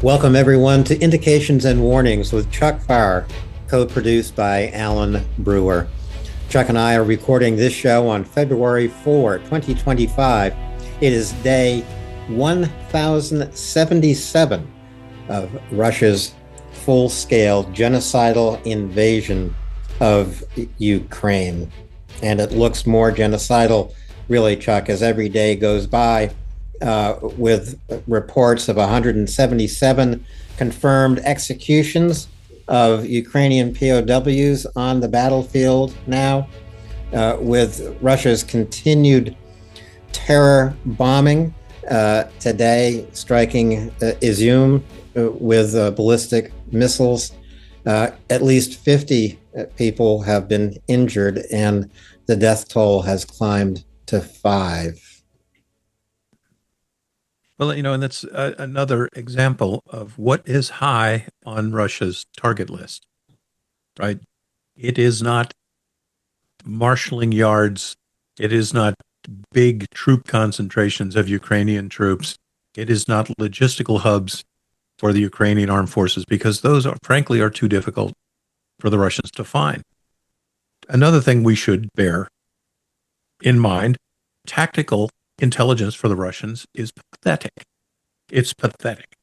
Welcome, everyone, to Indications and Warnings with Chuck Farr, co-produced by Alan Brewer. Chuck and I are recording this show on February 4, 2025. It is day 1077 of Russia's full-scale genocidal invasion of Ukraine. And it looks more genocidal, really, Chuck, as every day goes by. With reports of 177 confirmed executions of Ukrainian POWs on the battlefield now, with Russia's continued terror bombing, today striking Izium with ballistic missiles. At least 50 people have been injured, and the death toll has climbed to 5. Well, and that's another example of what is high on Russia's target list, right? It is not marshaling yards. It is not big troop concentrations of Ukrainian troops. It is not logistical hubs for the Ukrainian armed forces, because those are, frankly, are too difficult for the Russians to find. Another thing we should bear in mind, tactical intelligence for the Russians is pathetic. It's pathetic.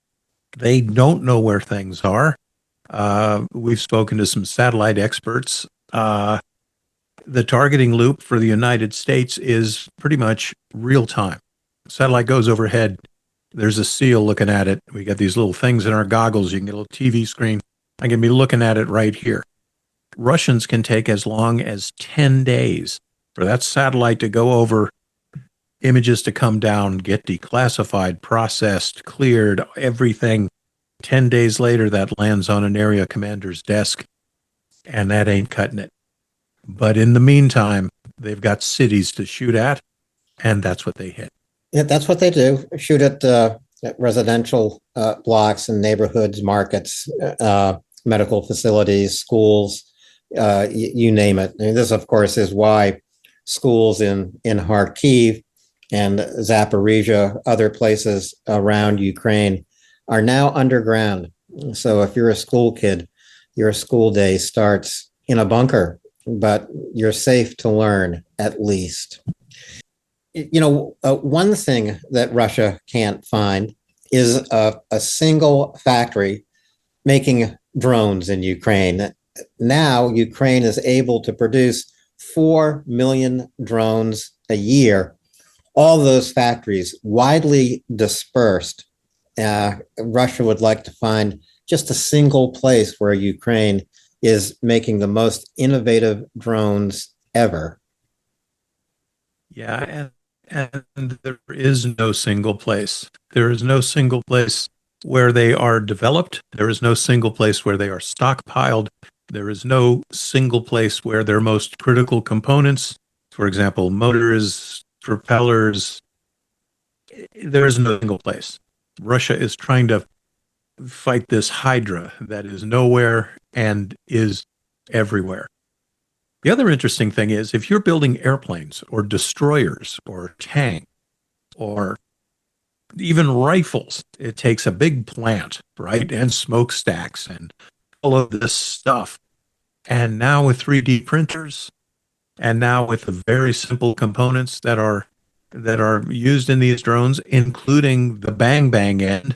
They don't know where things are. We've spoken to some satellite experts. The targeting loop for the United States is pretty much real time. Satellite goes overhead. There's a SEAL looking at it. We got these little things in our goggles. You can get a little TV screen. I can be looking at it right here. Russians can take as long as 10 days for that satellite to go over, images to come down, get declassified, processed, cleared, everything. 10 days later, that lands on an area commander's desk, and that ain't cutting it. But in the meantime, they've got cities to shoot at, and that's what they hit. Yeah, that's what they do. Shoot at residential blocks and neighborhoods, markets, medical facilities, schools, you name it. And this, of course, is why schools in Kharkiv and Zaporizhia, other places around Ukraine, are now underground. So if you're a school kid, your school day starts in a bunker, but you're safe to learn, at least. One thing that Russia can't find is a single factory making drones in Ukraine. Now, Ukraine is able to produce 4 million drones a year. All those factories widely dispersed. Russia would like to find just a single place where Ukraine is making the most innovative drones ever. Yeah, and there is no single place. There is no single place where they are developed. There is no single place where they are stockpiled. There is no single place where their most critical components, for example, motors, propellers, there is no single place. Russia is trying to fight this hydra that is nowhere and is everywhere. The other interesting thing is, if you're building airplanes or destroyers or tanks or even rifles, it takes a big plant, right? And smokestacks and all of this stuff. And now with 3D printers, and now with the very simple components that are used in these drones, including the bang bang end,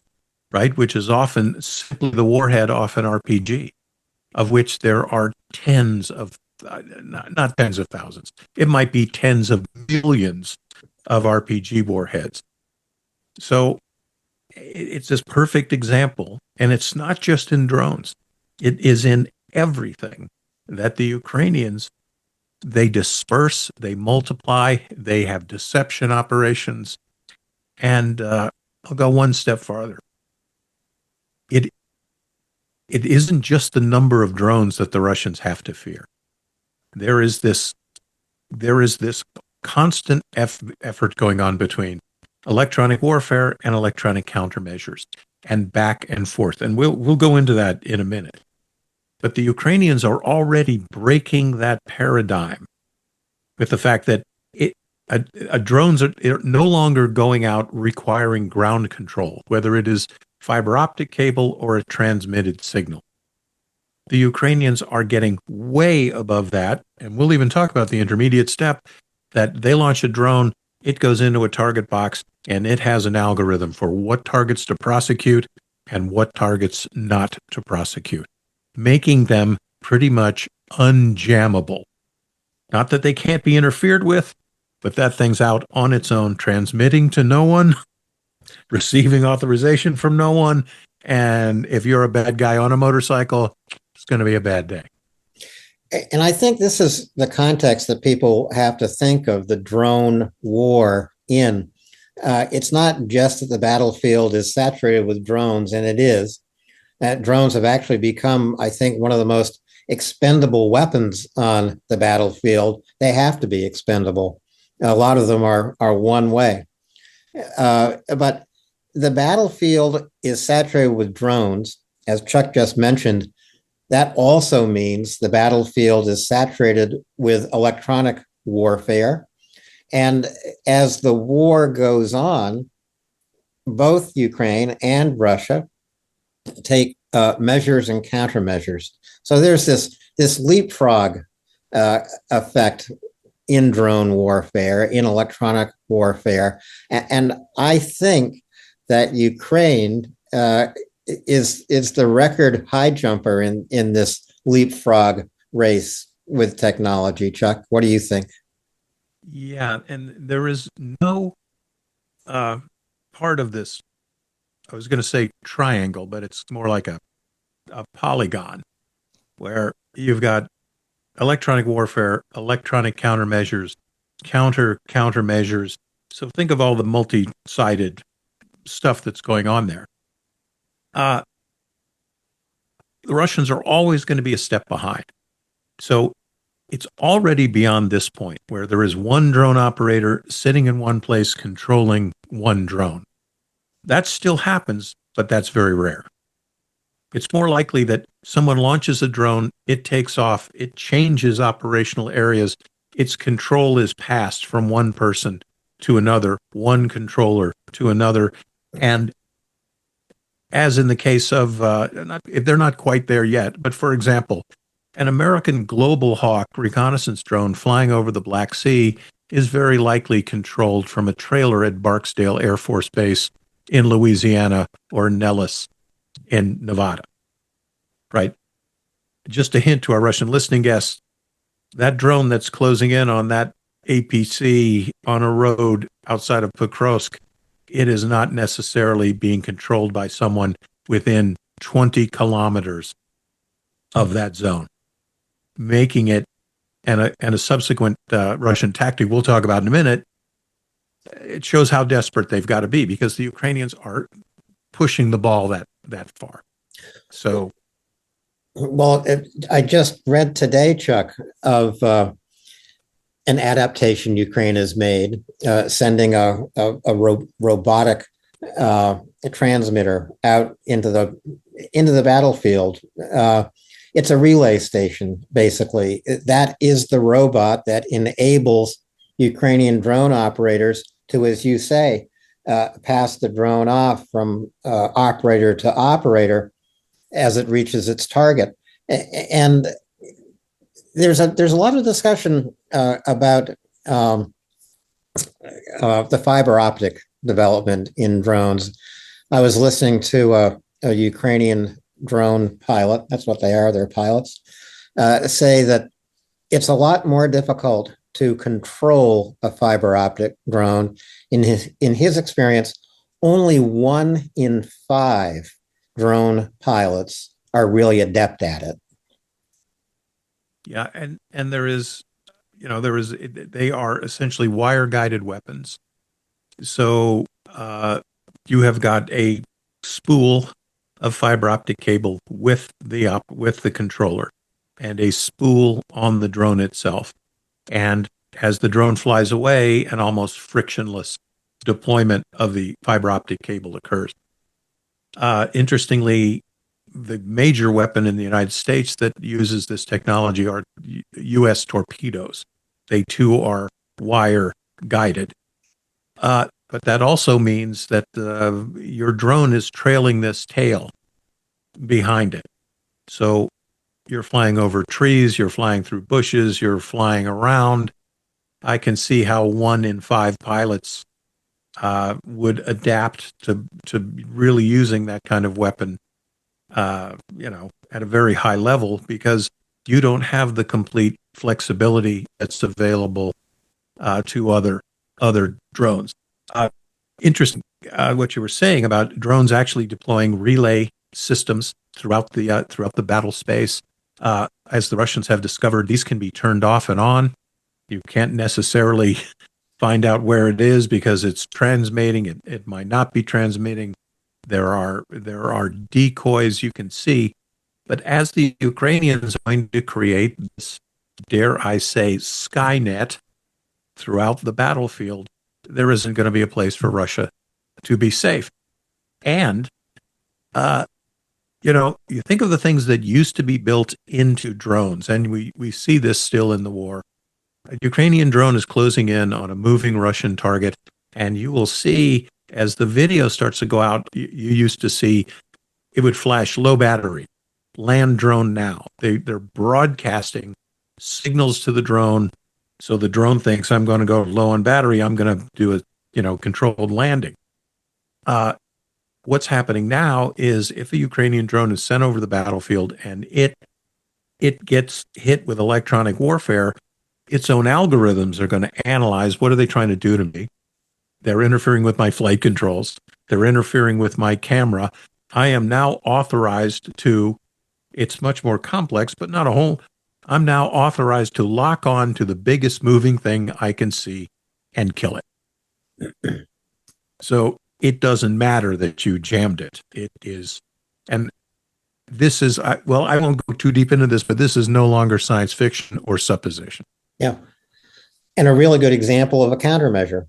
right, which is often simply the warhead off an RPG, of which there are tens of, not tens of thousands, it might be tens of millions of RPG warheads. So it's this perfect example, and it's not just in drones. It is in everything that the Ukrainians, they disperse, they multiply, they have deception operations. And I'll go one step farther. It isn't just the number of drones that the Russians have to fear. There is this constant effort going on between electronic warfare and electronic countermeasures, and back and forth. And we'll go into that in a minute. But the Ukrainians are already breaking that paradigm with the fact that drones are no longer going out requiring ground control, whether it is fiber optic cable or a transmitted signal. The Ukrainians are getting way above that, and we'll even talk about the intermediate step that they launch a drone, it goes into a target box, and it has an algorithm for what targets to prosecute and what targets not to prosecute, making them pretty much unjammable. Not that they can't be interfered with, but that thing's out on its own, transmitting to no one, receiving authorization from no one, and if you're a bad guy on a motorcycle, it's going to be a bad day. And I think this is the context that people have to think of the drone war in. It's not just that the battlefield is saturated with drones, and it is. Drones have actually become, I think, one of the most expendable weapons on the battlefield. They have to be expendable. A lot of them are one way. But the battlefield is saturated with drones, as Chuck just mentioned. That also means the battlefield is saturated with electronic warfare. And as the war goes on, both Ukraine and Russia take measures and countermeasures. So there's this leapfrog effect in drone warfare, in electronic warfare. And I think that Ukraine is the record high jumper in this leapfrog race with technology. Chuck, what do you think? Yeah, and there is no part of this, I was going to say triangle, but it's more like a polygon, where you've got electronic warfare, electronic countermeasures, countermeasures. So think of all the multi-sided stuff that's going on there. The Russians are always going to be a step behind. So it's already beyond this point where there is one drone operator sitting in one place controlling one drone. That still happens, but that's very rare. It's more likely that someone launches a drone, it takes off, it changes operational areas, its control is passed from one person to another, one controller to another, and as in the case of, they're not quite there yet, but for example, an American Global Hawk reconnaissance drone flying over the Black Sea is very likely controlled from a trailer at Barksdale Air Force Base in Louisiana or Nellis in Nevada, right? Just a hint to our Russian listening guests, that drone that's closing in on that APC on a road outside of Pokrovsk, it is not necessarily being controlled by someone within 20 kilometers of that zone, making it, and a subsequent Russian tactic we'll talk about in a minute, it shows how desperate they've got to be because the Ukrainians are pushing the ball that far. So, well, I just read today, Chuck, of an adaptation Ukraine has made, sending a robotic transmitter out into the battlefield. It's a relay station, basically. That is the robot that enables Ukrainian drone operators to, as you say, pass the drone off from operator to operator as it reaches its target. And there's a lot of discussion about the fiber optic development in drones. I was listening to a Ukrainian drone pilot, that's what they are, they're pilots, say that it's a lot more difficult to control a fiber optic drone. In his experience, only 1 in 5 drone pilots are really adept at it. Yeah, and they are essentially wire guided weapons. So you have got a spool of fiber optic cable with the controller and a spool on the drone itself. And as the drone flies away, an almost frictionless deployment of the fiber optic cable occurs. Interestingly, the major weapon in the United States that uses this technology are U.S. torpedoes. They too are wire guided. But that also means that your drone is trailing this tail behind it. So you're flying over trees, you're flying through bushes, you're flying around. I can see how 1 in 5 pilots would adapt to really using that kind of weapon, at a very high level, because you don't have the complete flexibility that's available to other drones. Interesting what you were saying about drones actually deploying relay systems throughout the battle space. As the Russians have discovered, these can be turned off and on. You can't necessarily find out where it is because it's transmitting. It might not be transmitting. There are decoys you can see. But as the Ukrainians are going to create this, dare I say, Skynet throughout the battlefield, there isn't going to be a place for Russia to be safe. And, you think of the things that used to be built into drones, and we see this still in the war. A Ukrainian drone is closing in on a moving Russian target, and you will see as the video starts to go out, you used to see it would flash low battery, land drone now. They're broadcasting signals to the drone. So the drone thinks I'm going to go low on battery. I'm going to do a controlled landing. What's happening now is if a Ukrainian drone is sent over the battlefield and it gets hit with electronic warfare, its own algorithms are going to analyze what are they trying to do to me. They're interfering with my flight controls. They're interfering with my camera. I am now authorized to, it's much more complex, but not a whole. I'm now authorized to lock on to the biggest moving thing I can see and kill it. So it doesn't matter that you jammed it. It is, and this is, I won't go too deep into this, but this is no longer science fiction or supposition. Yeah. And a really good example of a countermeasure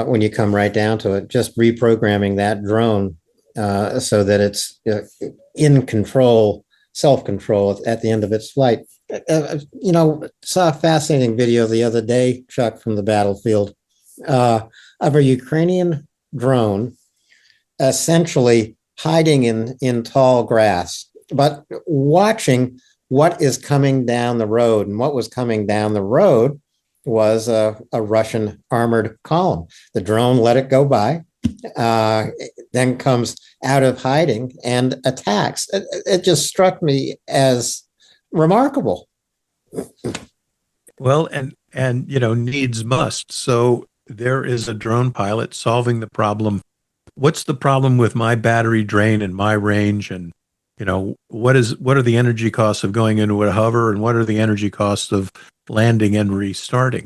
when you come right down to it, just reprogramming that drone so that it's in control, self-control at the end of its flight. Saw a fascinating video the other day, Chuck, from the battlefield of a Ukrainian drone essentially hiding in tall grass, but watching what is coming down the road. And what was coming down the road was a Russian armored column. The drone let it go by, then comes out of hiding and attacks. It just struck me as remarkable. Well, and needs must. So there is a drone pilot solving the problem. What's the problem with my battery drain and my range? And what are the energy costs of going into a hover, and what are the energy costs of landing and restarting?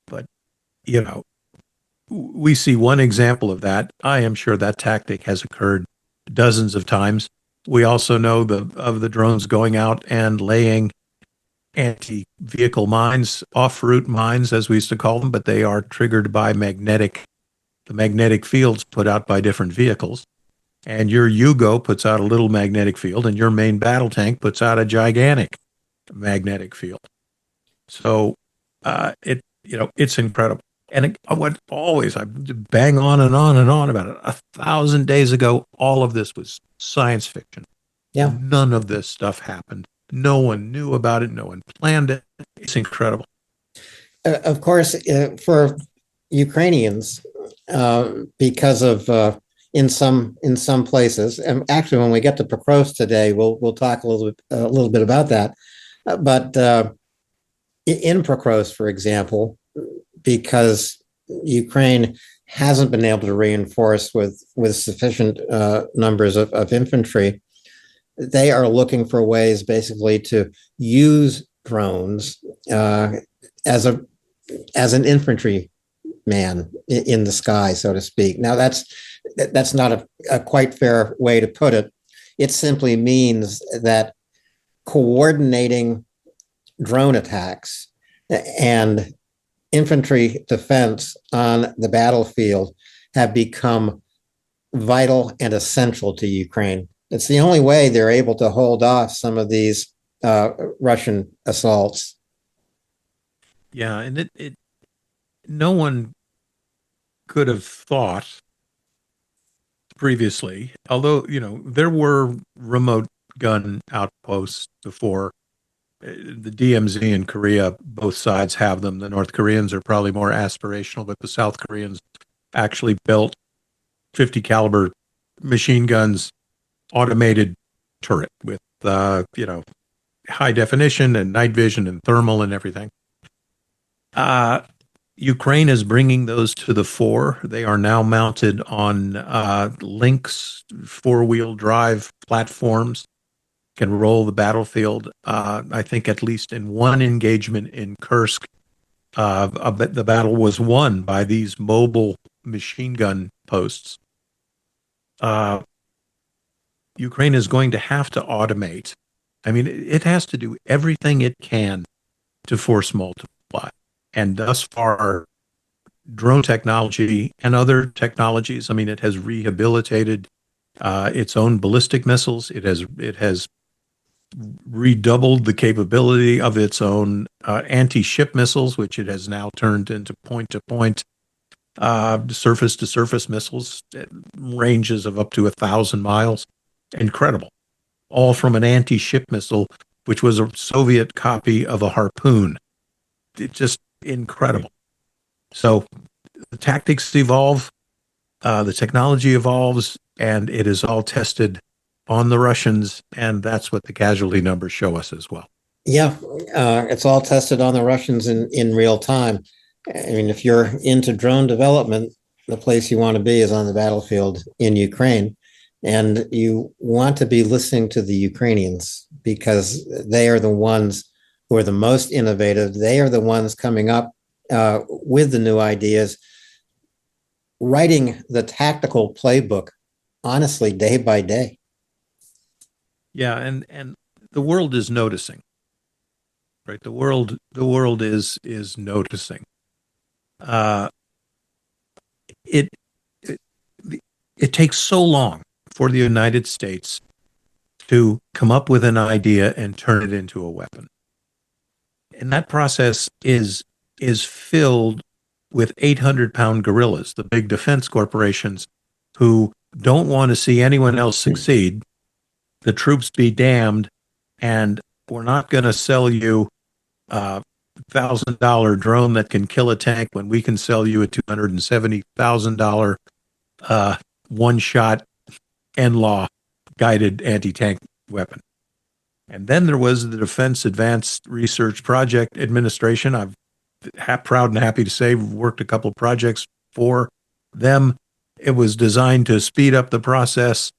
But we see one example of that. I am sure that tactic has occurred dozens of times. We also know of the drones going out and laying anti-vehicle mines, off-route mines, as we used to call them, but they are triggered by the magnetic fields put out by different vehicles. And your Yugo puts out a little magnetic field, and your main battle tank puts out a gigantic magnetic field. So it's incredible. And I bang on and on and on about it. 1,000 days ago, all of this was science fiction. Yeah. None of this stuff happened. No one knew about it. No one planned it. It's incredible. Of course, for Ukrainians, because of in some places, and actually, when we get to Pokrovsk today, we'll talk a little bit about that. But in Pokrovsk, for example, because Ukraine hasn't been able to reinforce with sufficient numbers of infantry, they are looking for ways basically to use drones as an infantry man in the sky, so to speak. Now that's not a quite fair way to put it. It simply means that coordinating drone attacks and infantry defense on the battlefield have become vital and essential to Ukraine. It's the only way they're able to hold off some of these Russian assaults. Yeah, and no one could have thought previously, although, there were remote gun outposts before. The DMZ in Korea, both sides have them. The North Koreans are probably more aspirational, but the South Koreans actually built 50 caliber machine guns, automated turret with, high definition and night vision and thermal and everything. Ukraine is bringing those to the fore. They are now mounted on Lynx four-wheel drive platforms, can roll the battlefield. I think at least in one engagement in Kursk, the battle was won by these mobile machine gun posts. Ukraine is going to have to automate. I mean, it has to do everything it can to force multiply. And thus far, drone technology and other technologies, I mean, it has rehabilitated its own ballistic missiles. It has redoubled the capability of its own anti-ship missiles, which it has now turned into point-to-point, surface-to-surface missiles at ranges of up to 1,000 miles. Incredible. All from an anti-ship missile, which was a Soviet copy of a Harpoon. It's just incredible. So the tactics evolve, the technology evolves, and it is all tested on the Russians, and that's what the casualty numbers show us as well. Yeah, it's all tested on the Russians in real time. I mean, if you're into drone development, the place you want to be is on the battlefield in Ukraine. And you want to be listening to the Ukrainians because they are the ones who are the most innovative. They are the ones coming up with the new ideas, writing the tactical playbook, honestly, day by day. Yeah, and the world is noticing, right? The world is noticing. It takes so long for the United States to come up with an idea and turn it into a weapon. And that process is filled with 800-pound gorillas, the big defense corporations, who don't want to see anyone else succeed. The troops be damned, and we're not going to sell you a $1,000 drone that can kill a tank when we can sell you a $270,000 one-shot NLAW guided anti-tank weapon. And then there was the Defense Advanced Research Project Administration. I'm proud and happy to say we've worked a couple of projects for them. It was designed to speed up the process.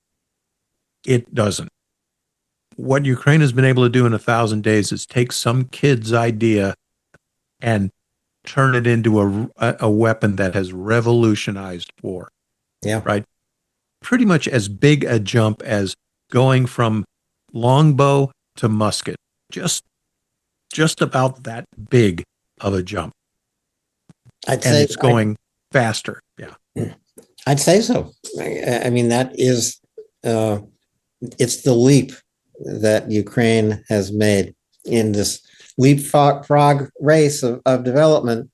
It doesn't. What Ukraine has been able to do in 1,000 days is take some kid's idea and turn it into a weapon that has revolutionized war. Yeah. Right? Pretty much as big a jump as going from longbow to musket. Just about that big of a jump. I'd say it's going faster. Yeah. I'd say so. I mean, that is, it's the leap that Ukraine has made in this leapfrog race of development.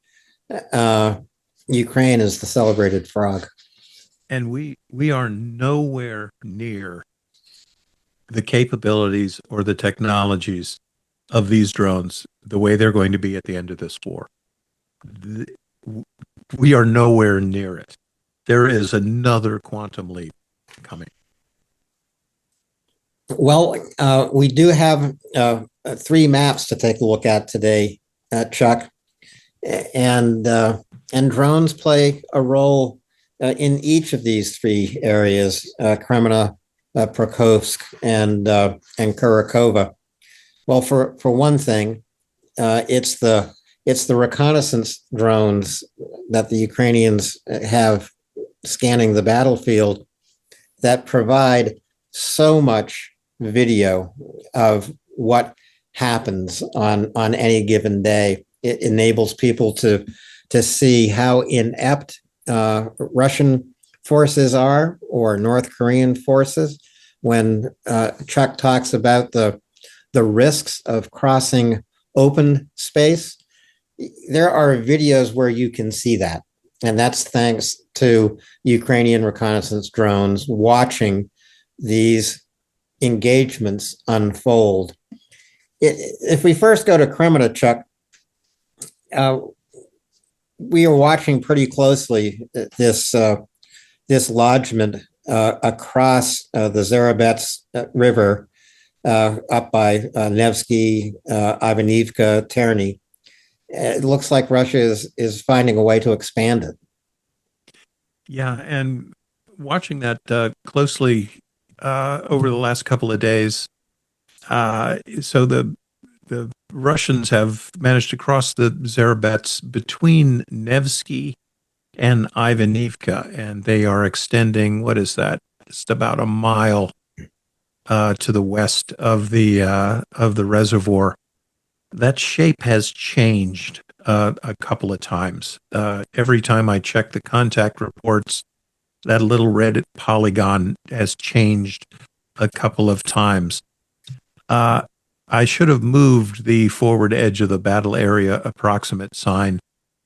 Ukraine is the celebrated frog. And we are nowhere near the capabilities or the technologies of these drones the way they're going to be at the end of this war. We are nowhere near it. There is another quantum leap coming. Well, we do have 3 maps to take a look at today, Chuck, and drones play a role in each of these 3 areas: Kremenna, Pokrovsk, and Kurakova. Well, for one thing, it's the reconnaissance drones that the Ukrainians have scanning the battlefield that provide so much video of what happens on any given day. It enables people to see how inept Russian forces are, or North Korean forces. When Chuck talks about the risks of crossing open space, there are videos where you can see that. And that's thanks to Ukrainian reconnaissance drones watching these engagements unfold. If we first go to Kremenchuk, uh, we are watching pretty closely this lodgment across the Zarabets River up by Nevsky, Ivanivka, Terny. It looks like Russia is finding a way to expand it. Yeah, and watching that closely over the last couple of days, so the Russians have managed to cross the Zarabets between Nevsky and Ivanivka, and they are extending, what is that? Just about a mile to the west of the reservoir. That shape has changed a couple of times. Every time I check the contact reports, that little red polygon has changed a couple of times. I should have moved the forward edge of the battle area approximate sign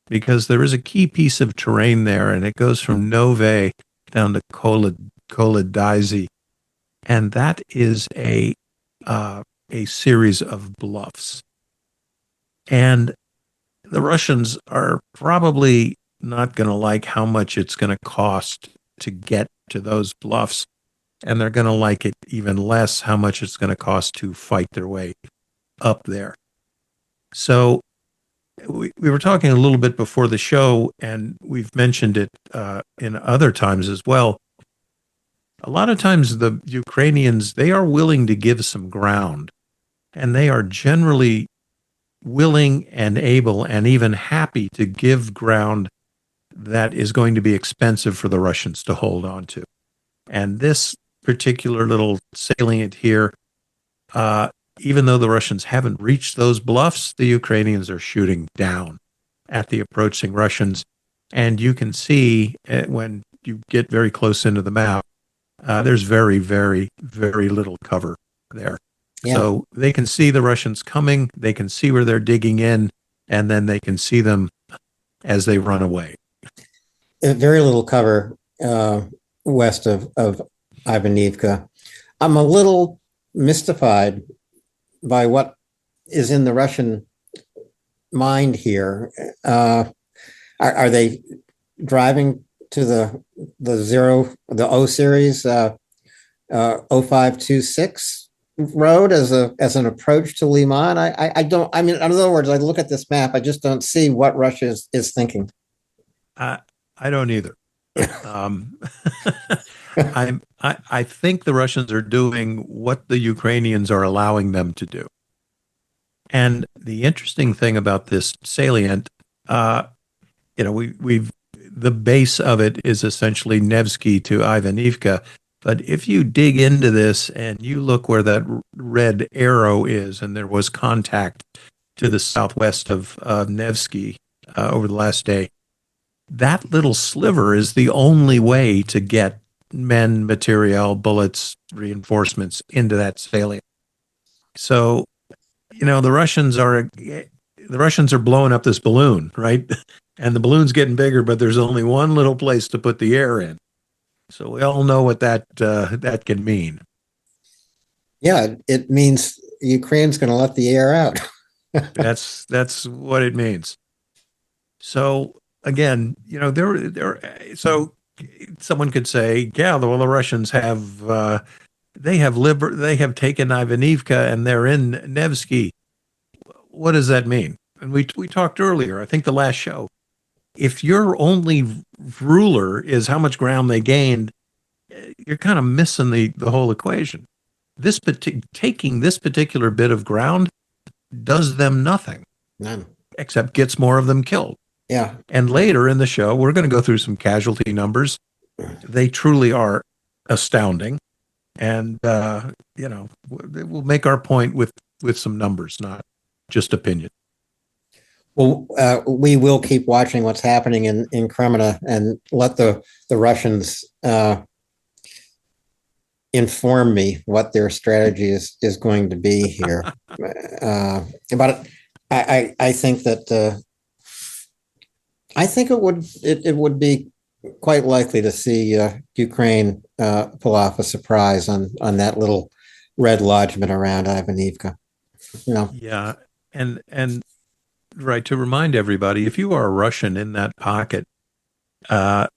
because there is a key piece of terrain there, and it goes from Nove down to Kolodizy, and that is a series of bluffs. And the Russians are probably not going to like how much it's going to cost to get to those bluffs. And they're going to like it even less how much it's going to cost to fight their way up there. So we were talking a little bit before the show, and we've mentioned it in other times as well. A lot of times the Ukrainians, they are willing to give some ground, and they are generally willing and able and even happy to give ground that is going to be expensive for the Russians to hold on to. And this particular little salient here, even though the Russians haven't reached those bluffs, the Ukrainians are shooting down at the approaching Russians. And you can see when you get very close into the map, there's very, very, very little cover there. Yeah. So they can see the Russians coming, they can see where they're digging in, and then they can see them as they run away. Very little cover west of Ivanivka. I'm a little mystified by what is in the Russian mind here. Are they driving to the O series 0526 road as an approach to Liman? I don't. I mean, in other words, I look at this map, I just don't see what Russia is thinking. I don't either. I think the Russians are doing what the Ukrainians are allowing them to do. And the interesting thing about this salient, we've the base of it is essentially Nevsky to Ivanivka. But if you dig into this and you look where that red arrow is, and there was contact to the southwest of Nevsky over the last day, that little sliver is the only way to get men, materiel, bullets, reinforcements into that salient. So, the Russians are blowing up this balloon, right? And the balloon's getting bigger, but there's only one little place to put the air in. So we all know what that can mean. Yeah, it means Ukraine's going to let the air out. That's what it means. So again, so someone could say, yeah, well, the Russians have they have taken Ivanivka and they're in Nevsky. What does that mean? And we talked earlier, I think the last show, if your only ruler is how much ground they gained, you're kind of missing the whole equation. Taking this particular bit of ground does them nothing. None. Except gets more of them killed. Yeah. And later in the show, we're going to go through some casualty numbers. They truly are astounding. And, we'll make our point with some numbers, not just opinion. Well, we will keep watching what's happening in Kremenchuk and let the Russians inform me what their strategy is going to be here. But I think that I think it would be quite likely to see Ukraine pull off a surprise on that little red lodgment around Ivanivka. You know, Yeah, and right, to remind everybody, if you are a Russian in that pocket, uh,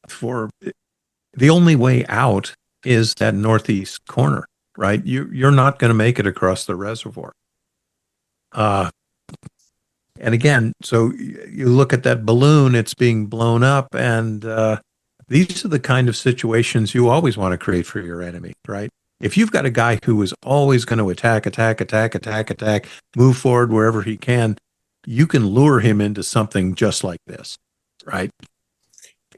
for the only way out is that northeast corner, right? You're not going to make it across the reservoir. Uh, and again, so you look at that balloon; it's being blown up, and these are the kind of situations you always want to create for your enemy, right? If you've got a guy who is always going to attack, move forward wherever he can, you can lure him into something just like this, right?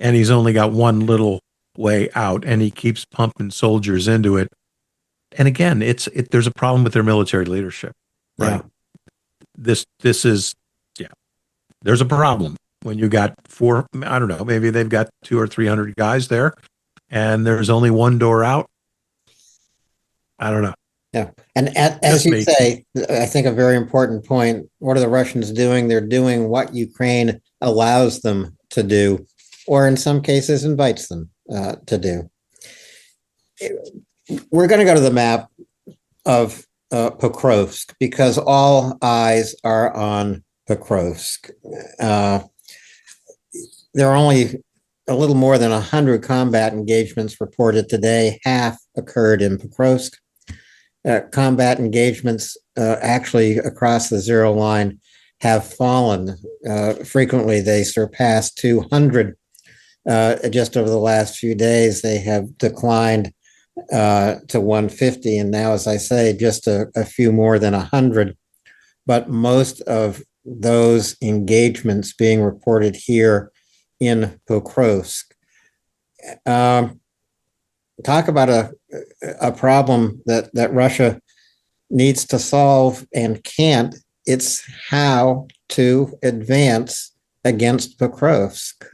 And he's only got one little way out, and he keeps pumping soldiers into it. And again, there's a problem with their military leadership, right? yeah. This is yeah. There's a problem when you got four. I don't know. Maybe they've got 200 or 300 guys there, and there's only one door out. I don't know. Yeah. And as Just you me. say, I think a very important point. What are the Russians doing? They're doing what Ukraine allows them to do, or in some cases invites them to do. We're going to go to the map of Pokrovsk because all eyes are on Pokrovsk. There are only a little more than 100 combat engagements reported today. Half occurred in Pokrovsk. Combat engagements actually across the zero line have fallen. Frequently, they surpass 200. Just over the last few days, they have declined to 150. And now, as I say, just a few more than 100. But most of those engagements being reported here in Pokrovsk. Talk about a problem that Russia needs to solve and can't. It's how to advance against Pokrovsk.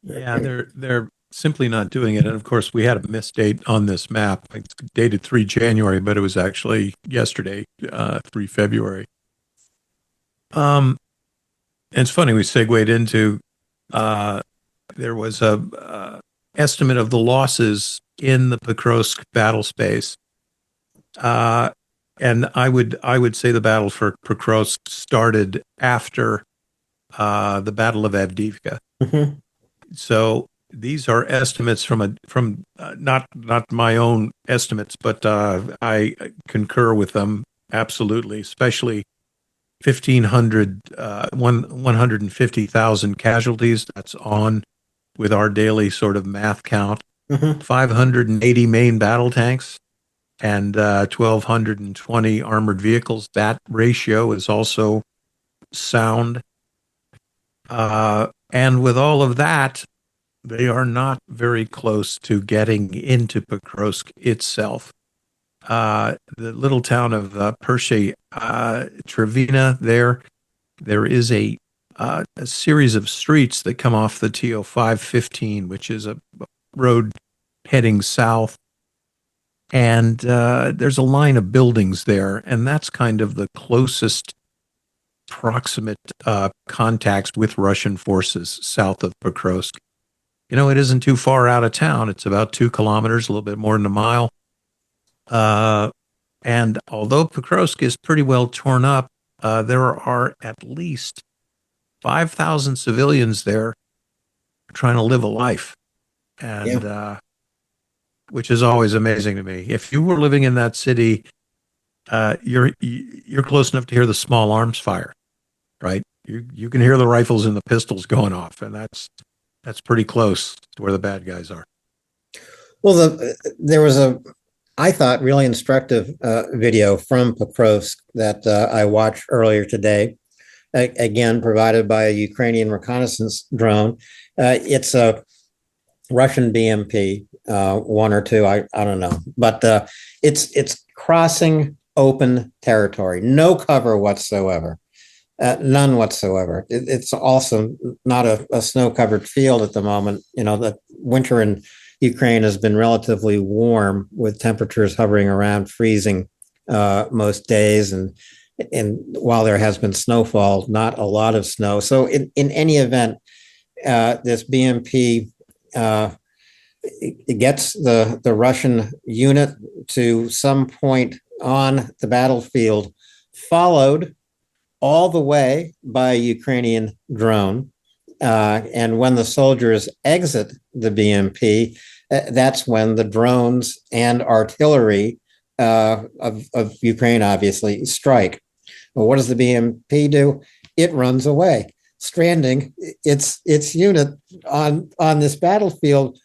Yeah, they're simply not doing it. And of course, we had a misdate on this map. It's dated 3 January, but it was actually yesterday, 3 February. And it's funny, we segued into there was a estimate of the losses in the Pokrovsk battle space. And I would say the battle for Pokrovsk started after the Battle of Avdiivka. Mhm. So these are estimates from not my own estimates, but I concur with them absolutely, especially 1,500, 150,000 casualties. That's on with our daily sort of math count. Mhm. 580 main battle tanks and 1,220 armored vehicles. That ratio is also sound. And with all of that, they are not very close to getting into Pokrovsk itself. The little town of Pershe Trevina, there is a series of streets that come off the TO 515, which is a road heading south. And there's a line of buildings there, and that's kind of the closest proximate contacts with Russian forces south of Pokrovsk. It isn't too far out of town. It's about 2 kilometers, a little bit more than a mile. And although Pokrovsk is pretty well torn up, there are at least 5,000 civilians there trying to live a life, and Yeah. which is always amazing to me. If you were living in that city, you're close enough to hear the small arms fire, right? You can hear the rifles and the pistols going off, and that's pretty close to where the bad guys are. Well, there was I thought, really instructive video from Pokrovsk that I watched earlier today. Again, provided by a Ukrainian reconnaissance drone. It's a Russian BMP, one or two, I don't know, but it's crossing open territory, no cover whatsoever, none whatsoever. It's also not a snow-covered field at the moment. The winter in Ukraine has been relatively warm with temperatures hovering around freezing most days, and and while there has been snowfall, not a lot of snow. So in any event, this BMP it gets the Russian unit to some point on the battlefield, followed all the way by a Ukrainian drone. And when the soldiers exit the BMP, that's when the drones and artillery of Ukraine obviously strike. Well, what does the BMP do? It runs away, stranding its unit on this battlefield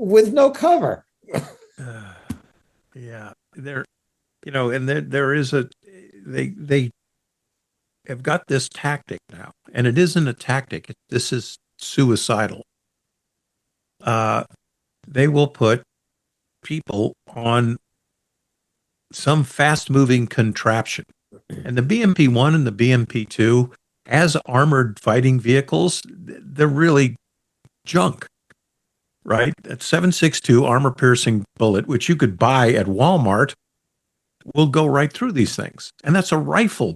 with no cover. Yeah, and there is they have got this tactic now, and it isn't a tactic. This is suicidal. They will put people on some fast-moving contraption, and the BMP-1 and the BMP-2, as armored fighting vehicles, they're really junk. Right? That 7.62 armor-piercing bullet, which you could buy at Walmart, will go right through these things. And that's a rifle,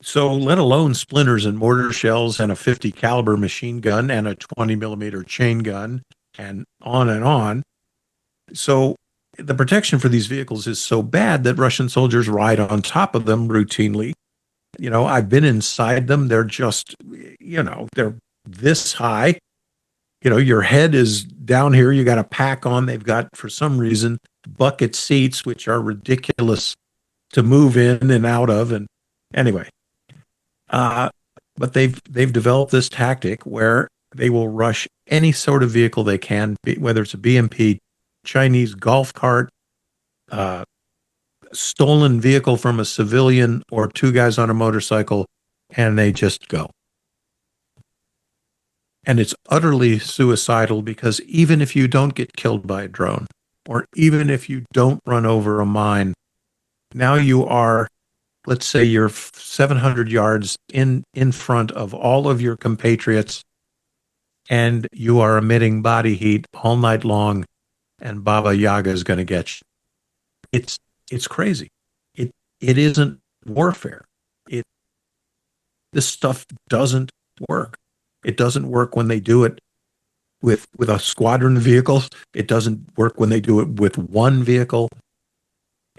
So let alone splinters and mortar shells and a 50 caliber machine gun and a 20 millimeter chain gun and on and on. So the protection for these vehicles is so bad that Russian soldiers ride on top of them routinely. I've been inside them. They're just, they're this high. Your head is down here. You got a pack on. They've got, for some reason, bucket seats, which are ridiculous to move in and out of. And anyway, but they've developed this tactic where they will rush any sort of vehicle they can, whether it's a BMP, Chinese golf cart, stolen vehicle from a civilian, or two guys on a motorcycle, and they just go. And it's utterly suicidal, because even if you don't get killed by a drone, or even if you don't run over a mine, now you are, let's say you're 700 yards in front of all of your compatriots, and you are emitting body heat all night long, and Baba Yaga is going to get you. It's crazy. It isn't warfare. This stuff doesn't work. It doesn't work when they do it with a squadron of vehicles. It doesn't work when they do it with one vehicle.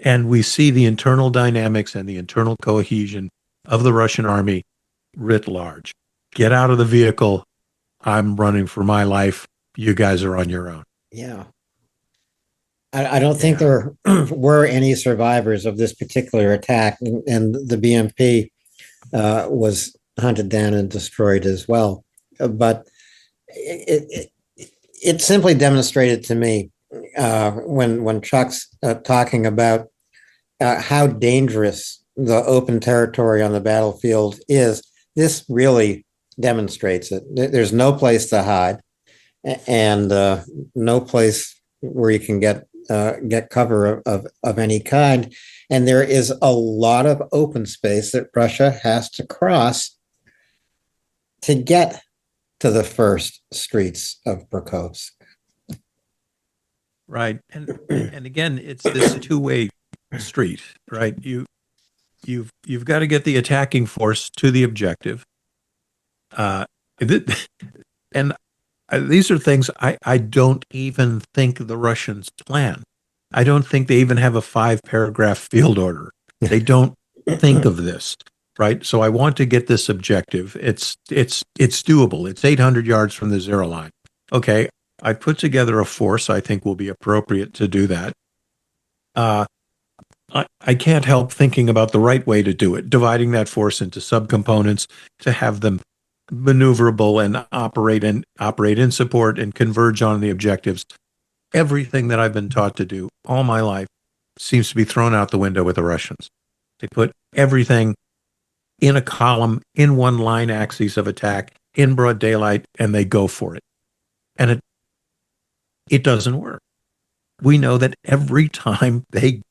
And we see the internal dynamics and the internal cohesion of the Russian army writ large. Get out of the vehicle. I'm running for my life. You guys are on your own. Yeah. I don't think there were any survivors of this particular attack, and the BMP was hunted down and destroyed as well. But it simply demonstrated to me when Chuck's talking about how dangerous the open territory on the battlefield is. This really demonstrates it. There's no place to hide, and no place where you can get cover of any kind. And there is a lot of open space that Russia has to cross to get to the first streets of Pokrovsk. Right. And again, it's this two-way street, right? You've got to get the attacking force to the objective. And these are things I don't even think the Russians plan. I don't think they even have a 5-paragraph field order. They don't think of this, right? So I want to get this objective. It's doable. It's 800 yards from the zero line. Okay, I put together a force I think will be appropriate to do that. I can't help thinking about the right way to do it, dividing that force into subcomponents to have them maneuverable and operate in support and converge on the objectives. Everything that I've been taught to do all my life seems to be thrown out the window with the Russians. They put everything in a column, in one line axis of attack, in broad daylight, and they go for it. And it doesn't work. We know that every time they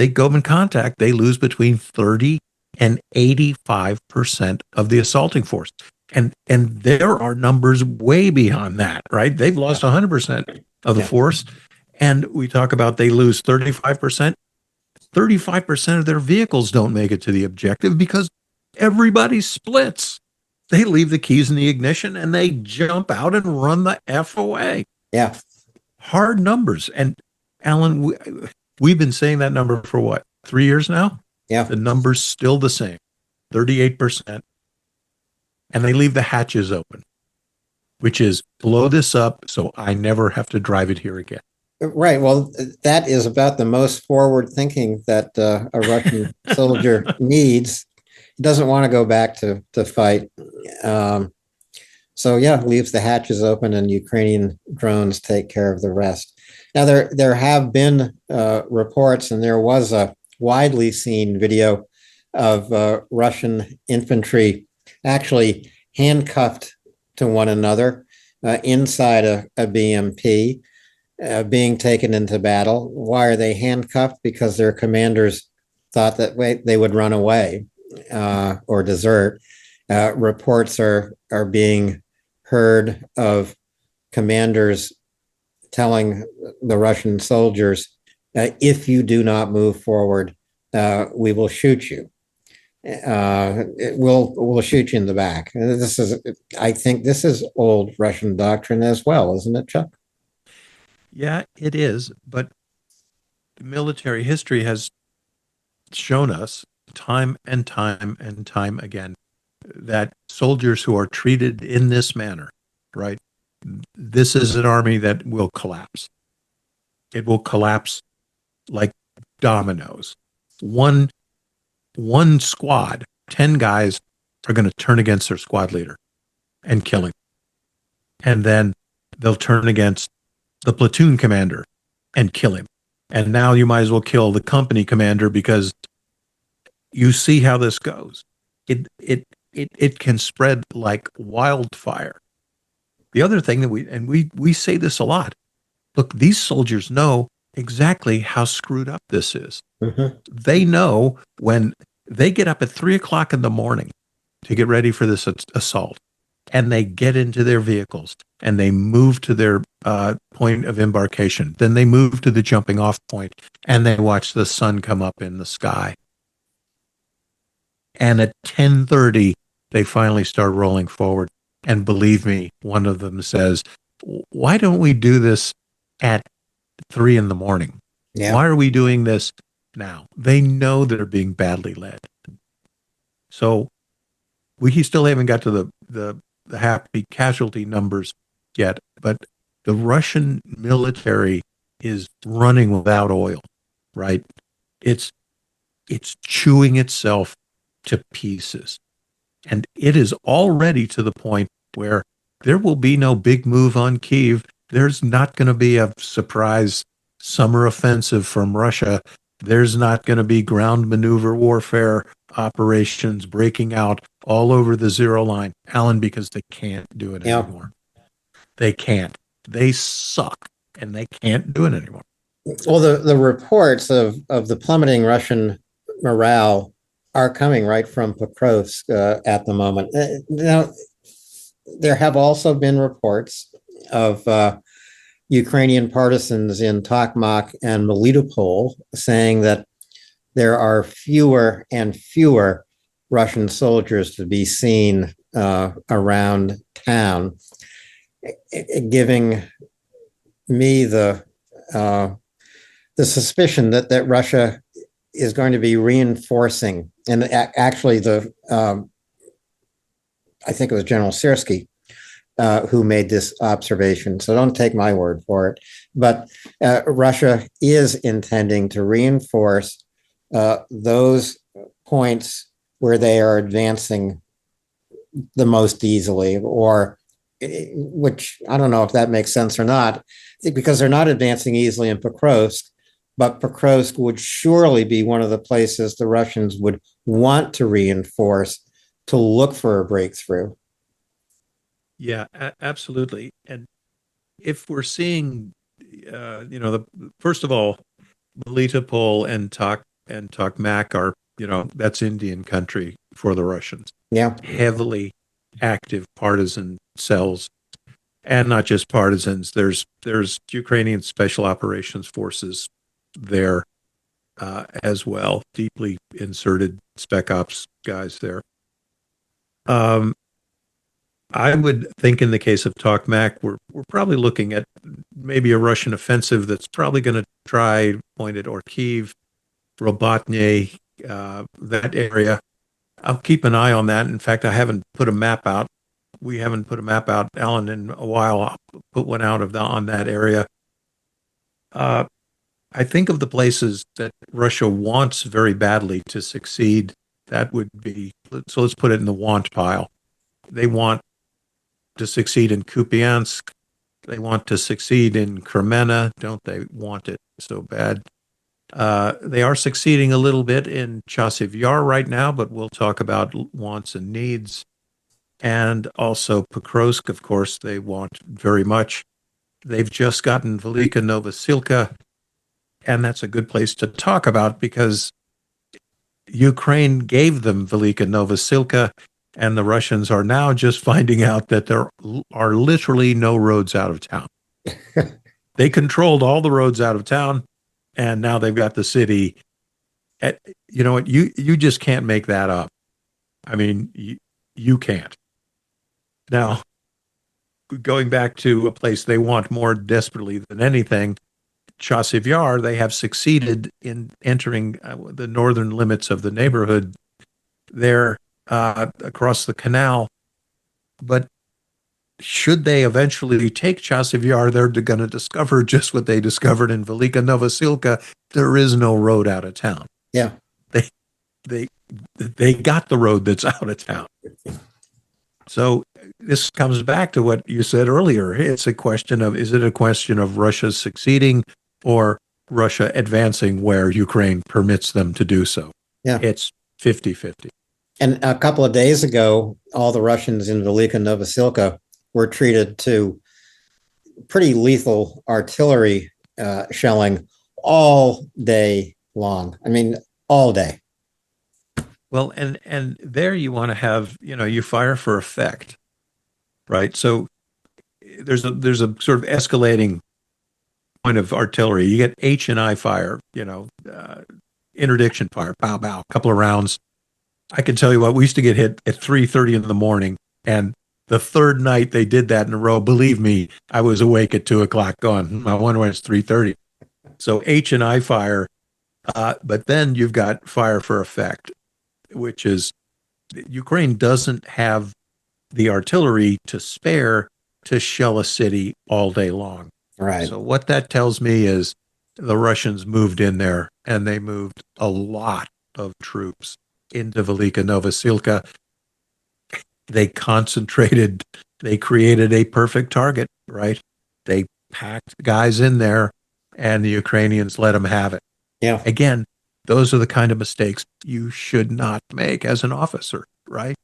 go in contact, they lose between 30 and 85% of the assaulting force. And there are numbers way beyond that, right? They've lost 100% of the force. And we talk about they lose 35%. 35% of their vehicles don't make it to the objective because everybody splits. They leave the keys in the ignition and they jump out and run the F away. Yeah. Hard numbers. And Alan, we've been saying that number for what, 3 years now? Yeah. The number's still the same, 38%. And they leave the hatches open, which is blow this up so I never have to drive it here again. Right. Well, that is about the most forward thinking that a Russian soldier needs. He doesn't want to go back to fight. So yeah, leaves the hatches open and Ukrainian drones take care of the rest. Now there have been reports, and there was a widely seen video of Russian infantry actually handcuffed to one another inside a BMP, being taken into battle. Why are they handcuffed? Because their commanders thought that they would run away or desert. Reports are being heard of commanders telling the Russian soldiers, if you do not move forward, we will shoot you. We'll shoot you in the back. I think this is old Russian doctrine as well, isn't it, Chuck? Yeah, it is. But military history has shown us time and time and time again that soldiers who are treated in this manner, right? This is an army that will collapse. It will collapse like dominoes. One squad, 10 guys are going to turn against their squad leader and kill him. And then they'll turn against the platoon commander and kill him. And now you might as well kill the company commander, because you see how this goes. It can spread like wildfire. The other thing that we say this a lot. Look, these soldiers know exactly how screwed up this is. Mm-hmm. They know when they get up at 3:00 in the morning to get ready for this assault, and they get into their vehicles and they move to their point of embarkation. Then they move to the jumping off point and they watch the sun come up in the sky. And at 10:30, they finally start rolling forward. And believe me, one of them says, why don't we do this at 3 a.m? Yeah. Why are we doing this now? They know they're being badly led. So we still haven't got to the happy casualty numbers yet, but the Russian military is running without oil, right? It's chewing itself to pieces. And it is already to the point where there will be no big move on Kyiv. There's not going to be a surprise summer offensive from Russia. There's not going to be ground maneuver warfare operations breaking out all over the zero line, Alan, because they can't do it anymore. They can't. They suck, and they can't do it anymore. Well, the reports of the plummeting Russian morale are coming right from Pokrovsk at the moment. Now, there have also been reports of Ukrainian partisans in Tokmak and Melitopol saying that there are fewer and fewer Russian soldiers to be seen around town, giving me the suspicion that Russia is going to be reinforcing, and actually I think it was General Syrski who made this observation, so don't take my word for it, but Russia is intending to reinforce those points where they are advancing the most easily, or which I don't know if that makes sense or not, because they're not advancing easily in Pokrovsk, but Pokrovsk would surely be one of the places the Russians would want to reinforce to look for a breakthrough. Yeah, absolutely. And if we're seeing, first of all, Melitopol and Tokmak are, that's Indian country for the Russians. Yeah. Heavily active partisan cells, and not just partisans. There's Ukrainian special operations forces there. as well, deeply inserted spec ops guys there. I would think in the case of Tokmak, we're probably looking at maybe a Russian offensive that's probably going to try point at Orkiv, Robotny, that area. I'll keep an eye on that. In fact, I haven't put a map out. We haven't put a map out, Alan, in a while. I'll put one out on that area. I think of the places that Russia wants very badly to succeed. That would be, so let's put it in the want pile. They want to succeed in Kupiansk. They want to succeed in Kremenna. Don't they want it so bad? They are succeeding a little bit in Chasiv Yar right now, but we'll talk about wants and needs. And also Pokrovsk, of course, they want very much. They've just gotten Velika Novosilka, and that's a good place to talk about because Ukraine gave them Velika Novosilka, and the Russians are now just finding out that there are literally no roads out of town. They controlled all the roads out of town, and now they've got the city. You know what? You just can't make that up. I mean, you can't. Now, going back to a place they want more desperately than anything, Chasiv Yar, they have succeeded in entering the northern limits of the neighborhood there across the canal. But should they eventually take Chasiv Yar, they're going to discover just what they discovered in Velika Novosilka. There is no road out of town. Yeah. They got the road that's out of town. So this comes back to what you said earlier. Is it a question of Russia succeeding or Russia advancing where Ukraine permits them to do so? Yeah. It's 50-50. And a couple of days ago, all the Russians in Velika Novosilka were treated to pretty lethal artillery shelling all day long. I mean, all day. Well, and there you want to have, you fire for effect, right? So there's a sort of escalating point of artillery. You get H and I fire, interdiction fire, pow, pow, a couple of rounds. I can tell you what, we used to get hit at 3:30 in the morning, and the third night they did that in a row, believe me, I was awake at 2:00 going, I wonder when it's 3:30. So H and I fire, but then you've got fire for effect, which is Ukraine doesn't have the artillery to spare to shell a city all day long. Right. So what that tells me is the Russians moved in there and they moved a lot of troops into Velika Novosilka. They concentrated, they created a perfect target, right? They packed guys in there and the Ukrainians let them have it. Yeah. Again, those are the kind of mistakes you should not make as an officer, right?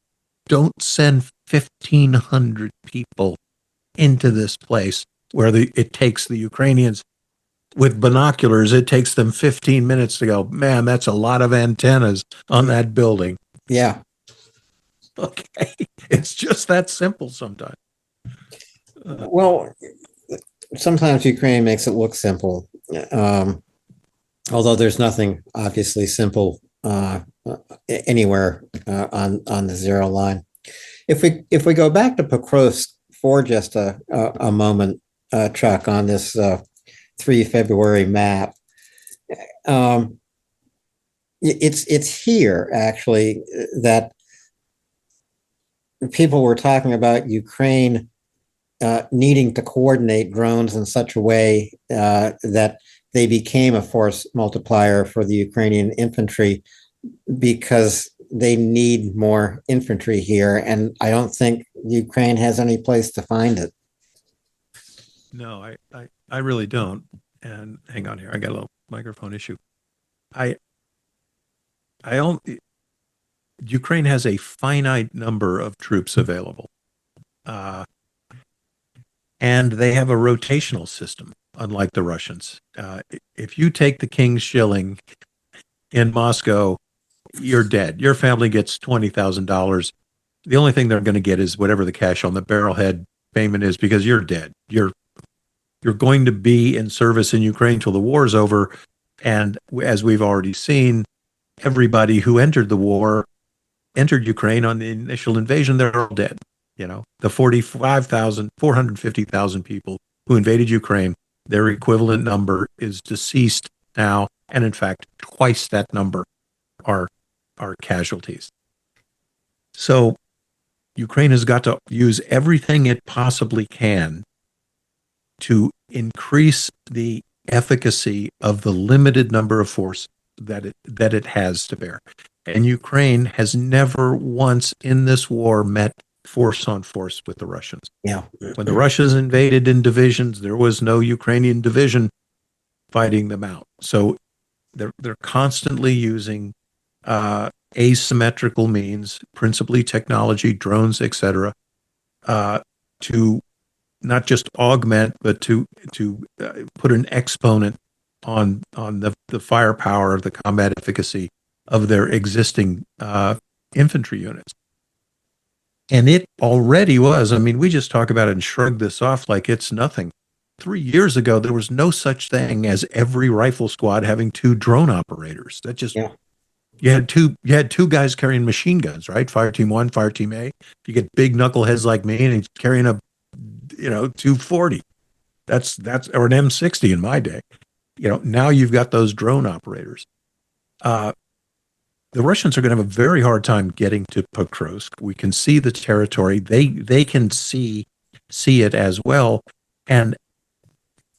Don't send 1,500 people into this place where it takes the Ukrainians with binoculars, it takes them 15 minutes to go, man, that's a lot of antennas on that building. Yeah. Okay. It's just that simple sometimes. Well, sometimes Ukraine makes it look simple. Although there's nothing obviously simple anywhere on the zero line. If we go back to Pokrovsk for just a moment, Chuck, on this 3 February map, it's here actually that people were talking about Ukraine needing to coordinate drones in such a way that they became a force multiplier for the Ukrainian infantry because they need more infantry here. And I don't think Ukraine has any place to find it. No, I really don't. And hang on here. I got a little microphone issue. Ukraine has a finite number of troops available. And they have a rotational system, unlike the Russians. If you take the King's Shilling in Moscow, you're dead. Your family gets $20,000. The only thing they're going to get is whatever the cash on the barrelhead payment is because you're dead. You're going to be in service in Ukraine till the war's over, And as we've already seen, everybody who entered the war entered Ukraine on the initial invasion. They're all dead. The 450,000 people who invaded Ukraine, their equivalent number is deceased now. And in fact, twice that number are casualties. So Ukraine has got to use everything it possibly can to increase the efficacy of the limited number of force that it has to bear. And Ukraine has never once in this war met force on force with the Russians. Yeah. When the Russians invaded in divisions, there was no Ukrainian division fighting them out. So they're constantly using asymmetrical means, principally technology, drones, etc., to not just augment, but to put an exponent on the firepower, the combat efficacy of their existing infantry units. And it already was. I mean, we just talk about it and shrug this off like it's nothing. 3 years ago, there was no such thing as every rifle squad having 2 drone operators. That just you had two guys carrying machine guns, right? Fire team 1, fire team A. You get big knuckleheads like me, and he's carrying a 240. That's or an M60 in my day. Now you've got those drone operators. The Russians are going to have a very hard time getting to Pokrovsk. We can see the territory. They can see it as well. And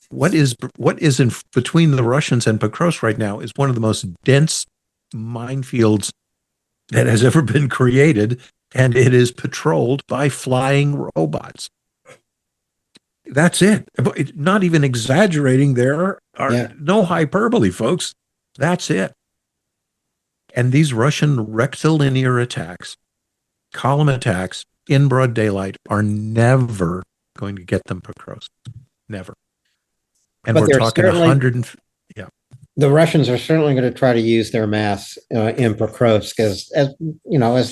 what is in between the Russians and Pokrovsk right now is one of the most dense minefields that has ever been created, and it is patrolled by flying robots. That's it. Not even exaggerating. There are no hyperbole, folks. That's it. And these Russian rectilinear attacks, column attacks in broad daylight, are never going to get them Pokrovsk. Never. And we're talking 100. The Russians are certainly going to try to use their mass in Pokrovsk as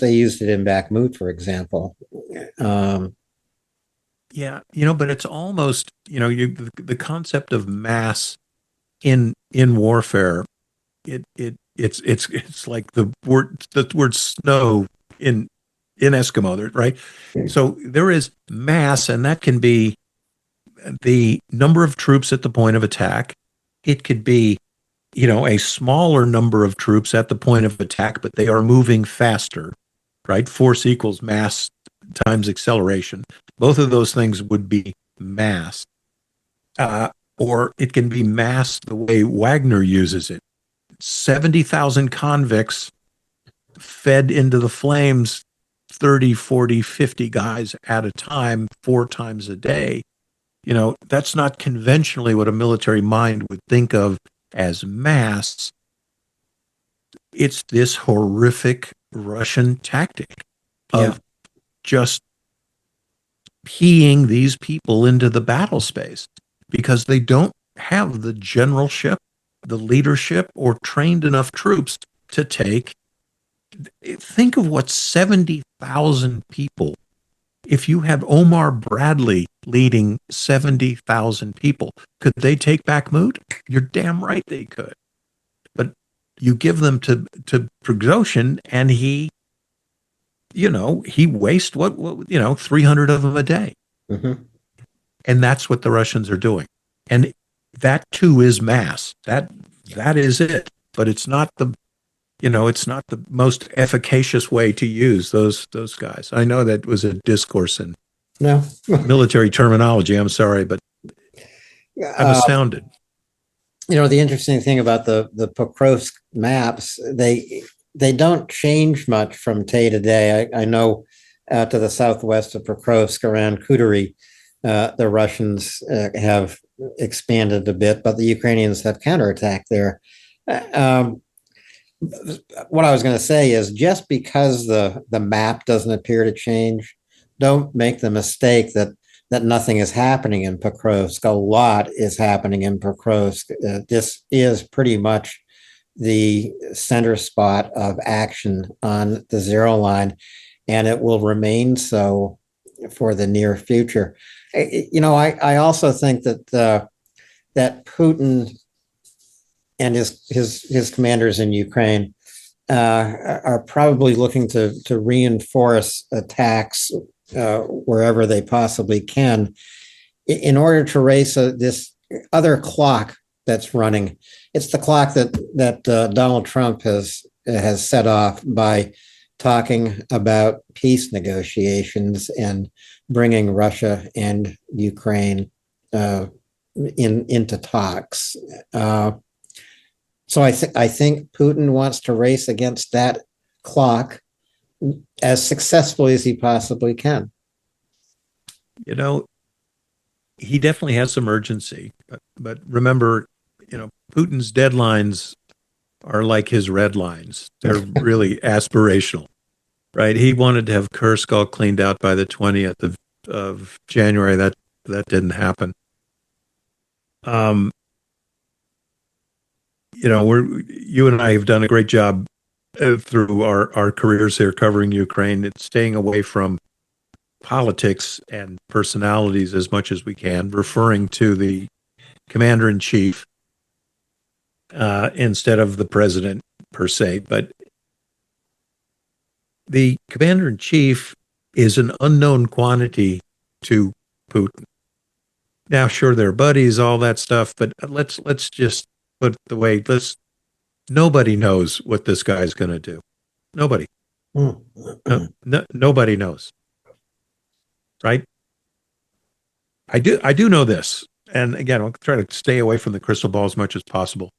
they used it in Bakhmut, for example. But it's almost the concept of mass in warfare. It's like the word snow in Eskimo, right? So there is mass, and that can be the number of troops at the point of attack. It could be a smaller number of troops at the point of attack, but they are moving faster, right? Force equals mass times acceleration. Both of those things would be mass. Or it can be mass the way Wagner uses it. 70,000 convicts fed into the flames, 30, 40, 50 guys at a time, 4 times a day. That's not conventionally what a military mind would think of as mass. It's this horrific Russian tactic of just peeing these people into the battle space because they don't have the generalship, the leadership, or trained enough troops to take. Think of what 70,000 people. If you had Omar Bradley leading 70,000 people, could they take Bakhmut? You're damn right they could. But you give them to Prigozhin, and he wastes 300 of them a day. Mm-hmm. And that's what the Russians are doing. And that too is mass. That is it. But it's not the most efficacious way to use those guys. I know that was a discourse in military terminology. I'm sorry, but I'm astounded. The interesting thing about the Pokrovsk maps, they don't change much from day to day. I know out to the southwest of Pokrovsk around Kudry, the Russians have expanded a bit, but the Ukrainians have counterattacked there. What I was going to say is just because the map doesn't appear to change, don't make the mistake that nothing is happening in Pokrovsk. A lot is happening in Pokrovsk. This is pretty much the center spot of action on the zero line, and it will remain so for the near future. I also think that that Putin and his commanders in Ukraine are probably looking to reinforce attacks wherever they possibly can in order to race this other clock that's running. It's the clock that Donald Trump has set off by talking about peace negotiations and bringing Russia and Ukraine into talks. So I think Putin wants to race against that clock as successfully as he possibly can. You know, he definitely has some urgency, but remember, Putin's deadlines are like his red lines. They're really aspirational, right? He wanted to have Kursk all cleaned out by the 20th of January. That didn't happen. You and I have done a great job through our careers here covering Ukraine. It's staying away from politics and personalities as much as we can, referring to the commander in chief instead of the president per se. But the commander in chief is an unknown quantity to Putin. Now, sure, they're buddies, all that stuff, but let's just put it the way nobody knows what this guy's going to do. Nobody. Nobody knows. Right? I do know this. And again, I'll try to stay away from the crystal ball as much as possible.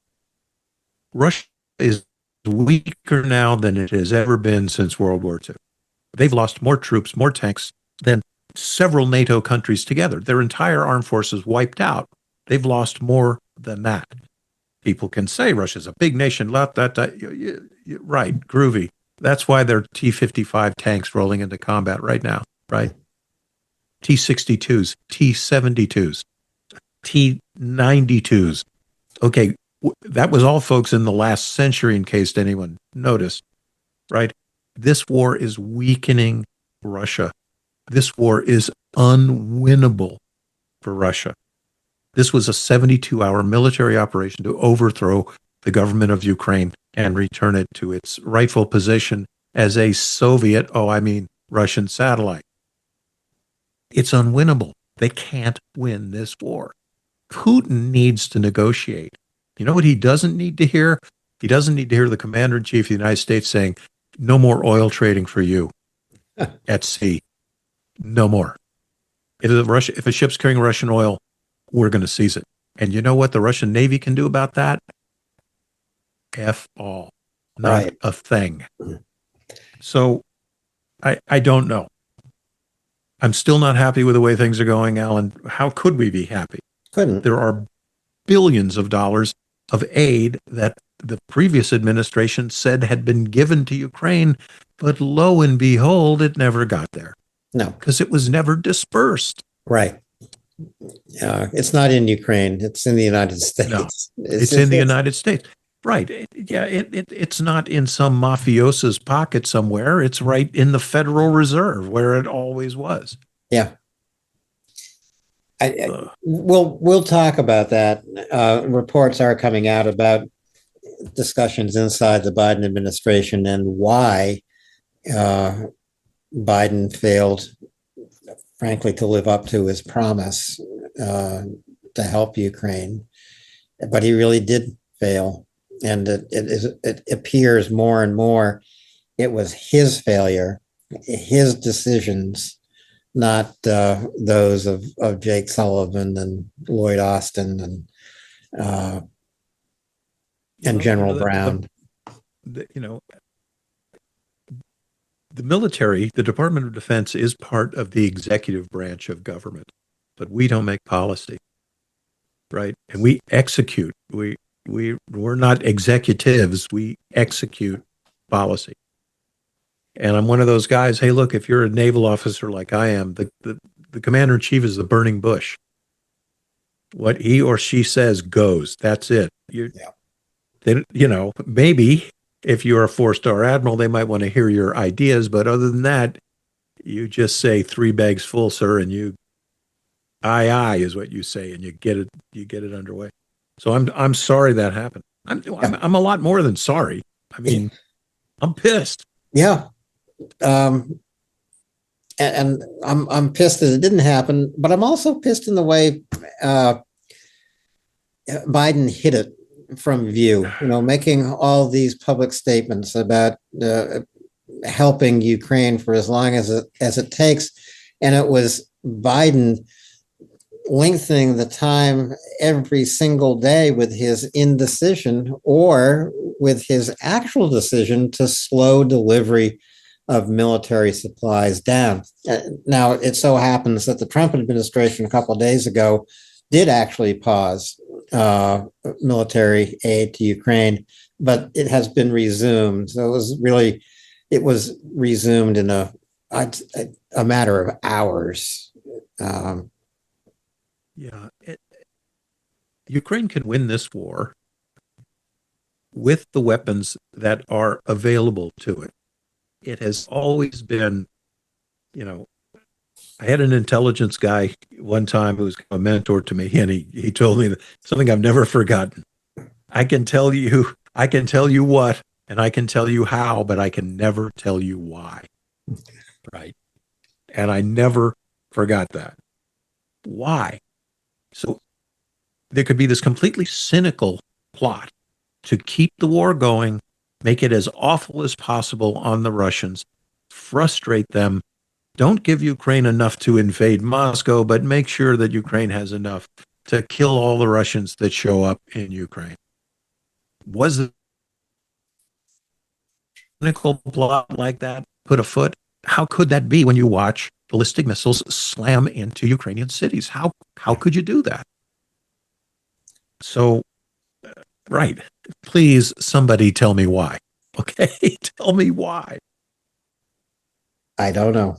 Russia is weaker now than it has ever been since World War II. They've lost more troops, more tanks than several NATO countries together. Their entire armed forces wiped out. They've lost more than that. People can say Russia's a big nation. Right, groovy. That's why they're T-55 tanks rolling into combat right now, right? T-62s, T-72s, T-92s. Okay, that was all, folks, in the last century, in case anyone noticed, right? This war is weakening Russia. This war is unwinnable for Russia. This was a 72-hour military operation to overthrow the government of Ukraine and return it to its rightful position as a Russian satellite. It's unwinnable. They can't win this war. Putin needs to negotiate. You know what he doesn't need to hear? He doesn't need to hear the commander-in-chief of the United States saying, no more oil trading for you at sea. No more. If a ship's carrying Russian oil, we're going to seize it. And you know what the Russian Navy can do about that? F all. Not a thing. So I don't know. I'm still not happy with the way things are going, Alan. How could we be happy? Couldn't. There are billions of dollars of aid that the previous administration said had been given to Ukraine, but lo and behold, it never got there. No. Because it was never dispersed. Right. It's not in Ukraine. It's in the United States. No, it's in the United States. Right. Yeah, it's not in some mafiosa's pocket somewhere. It's right in the Federal Reserve where it always was. Yeah. We'll talk about that. Reports are coming out about discussions inside the Biden administration and why Biden failed, frankly, to live up to his promise to help Ukraine. But he really did fail. And it appears more and more it was his failure, his decisions, not those of Jake Sullivan and Lloyd Austin and General Brown. The military, the Department of Defense, is part of the executive branch of government, but we don't make policy, right? And we execute. We're not executives. We execute policy. And I'm one of those guys. Hey, look, if you're a naval officer like I am, the commander in chief is the burning bush. What he or she says goes. That's it. Maybe if you're a 4-star admiral, they might want to hear your ideas. But other than that, you just say 3 bags full, sir, and you, aye is what you say, and you get it underway. So I'm sorry that happened. I'm a lot more than sorry. I mean, I'm pissed. Yeah. Um, and I'm pissed that it didn't happen, but I'm also pissed in the way Biden hid it from view, making all these public statements about helping Ukraine for as long as it takes. And it was Biden lengthening the time every single day with his indecision or with his actual decision to slow delivery of military supplies down. Now, it so happens that the Trump administration a couple of days ago did actually pause military aid to Ukraine, but it has been resumed. So it was resumed in a matter of hours. Ukraine can win this war with the weapons that are available to it. It has always been, I had an intelligence guy one time who was a mentor to me, and he told me something I've never forgotten. I can tell you what, and I can tell you how, but I can never tell you why. Right. And I never forgot that. Why? So there could be this completely cynical plot to keep the war going, make it as awful as possible on the Russians, frustrate them, don't give Ukraine enough to invade Moscow, but make sure that Ukraine has enough to kill all the Russians that show up in Ukraine. Was a cynical plot like that put afoot? How could that be when you watch ballistic missiles slam into Ukrainian cities? How could you do that? So, right. Please, somebody tell me why. Okay? Tell me why. I don't know.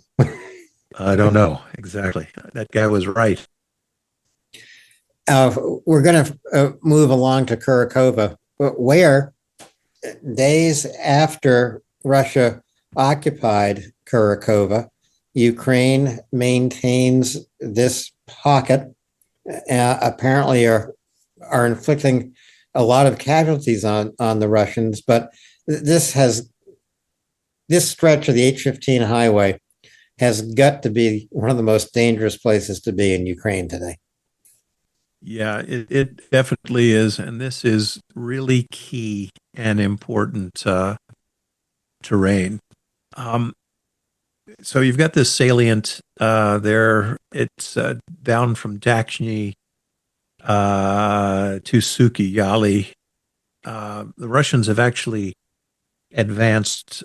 I don't know. Exactly. That guy was right. We're going to move along to Kurakova, where days after Russia occupied Kurakova, Ukraine maintains this pocket, apparently are inflicting a lot of casualties on the Russians, but this stretch of the H-15 highway has got to be one of the most dangerous places to be in Ukraine today. Yeah, it definitely is. And this is really key and important terrain. So you've got this salient there. It's down from Dakhny to Suki Yali. The Russians have actually advanced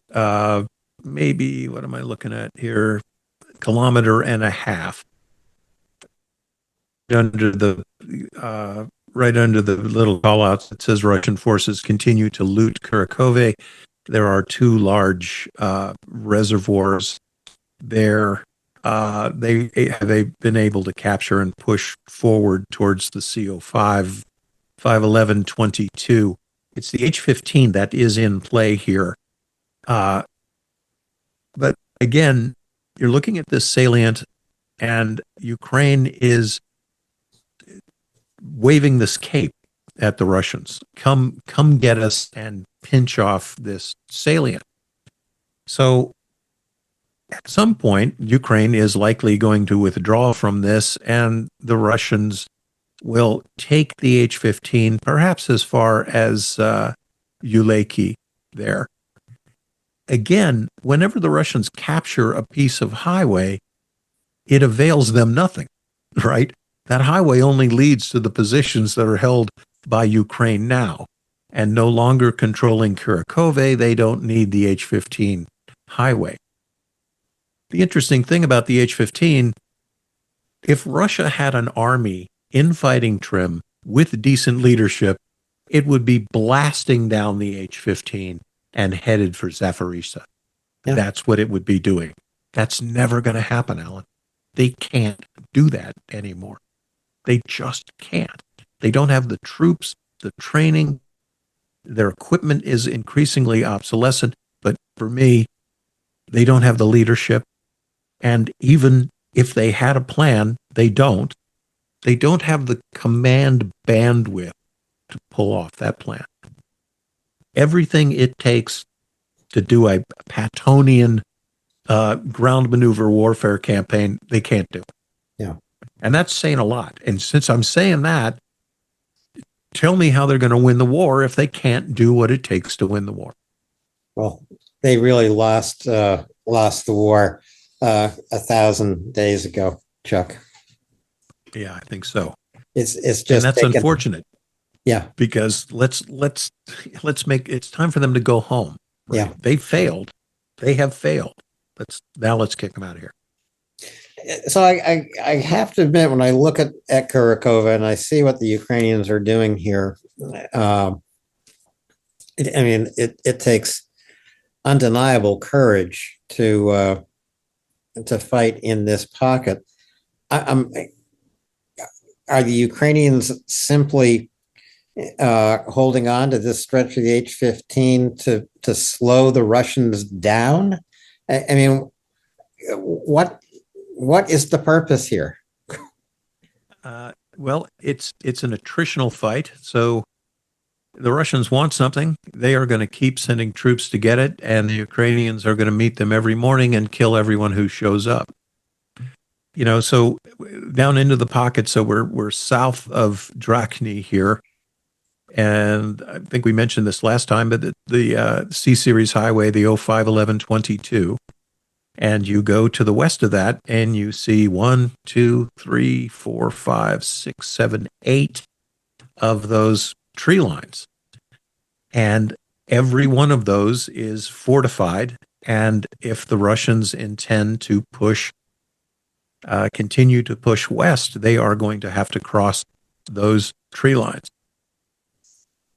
maybe, what am I looking at here? Kilometer and a half under the right under the little callouts. It says Russian forces continue to loot Kurakove. There are two large reservoirs there. They have been able to capture and push forward towards the CO5 511-22. It's the H-15 that is in play here. But again, you're looking at this salient, and Ukraine is waving this cape at the Russians. Come get us and pinch off this salient. So at some point, Ukraine is likely going to withdraw from this, and the Russians will take the H-15 perhaps as far as Uleki there. Again, whenever the Russians capture a piece of highway, it avails them nothing, right? That highway only leads to the positions that are held by Ukraine now. And no longer controlling Kurakove, they don't need the H-15 highway. The interesting thing about the H-15, if Russia had an army in fighting trim with decent leadership, it would be blasting down the H-15 and headed for Zaporizhzhia. Yeah. That's what it would be doing. That's never going to happen, Alan. They can't do that anymore. They just can't. They don't have the troops, the training. Their equipment is increasingly obsolescent. But for me, they don't have the leadership. And even if they had a plan, they don't. They don't have the command bandwidth to pull off that plan. everything it takes to do a Pattonian ground maneuver warfare campaign, they can't do. Yeah. And that's saying a lot. And since I'm saying that, tell me how they're going to win the war if they can't do what it takes to win the war. Well, they really lost the war 1,000 days ago, Chuck. Yeah, I think so. It's just, and that's unfortunate. Yeah, because let's make it's time for them to go home. Right? Yeah, they failed. They have failed. Let's kick them out of here. So I have to admit, when I look at Kurakova and I see what the Ukrainians are doing here, it takes undeniable courage to fight in this pocket. Are the Ukrainians simply holding on to this stretch of the H-15 to slow the Russians down? I mean, what is the purpose here? Well, it's an attritional fight. So the Russians want something. They are going to keep sending troops to get it, and the Ukrainians are going to meet them every morning and kill everyone who shows up. So down into the pocket. So we're south of Drachny here, and I think we mentioned this last time, but the C Series highway, the 051122. And you go to the west of that and you see 1, 2, 3, 4, 5, 6, 7, 8 of those tree lines. And every one of those is fortified. And if the Russians intend to continue to push west, they are going to have to cross those tree lines.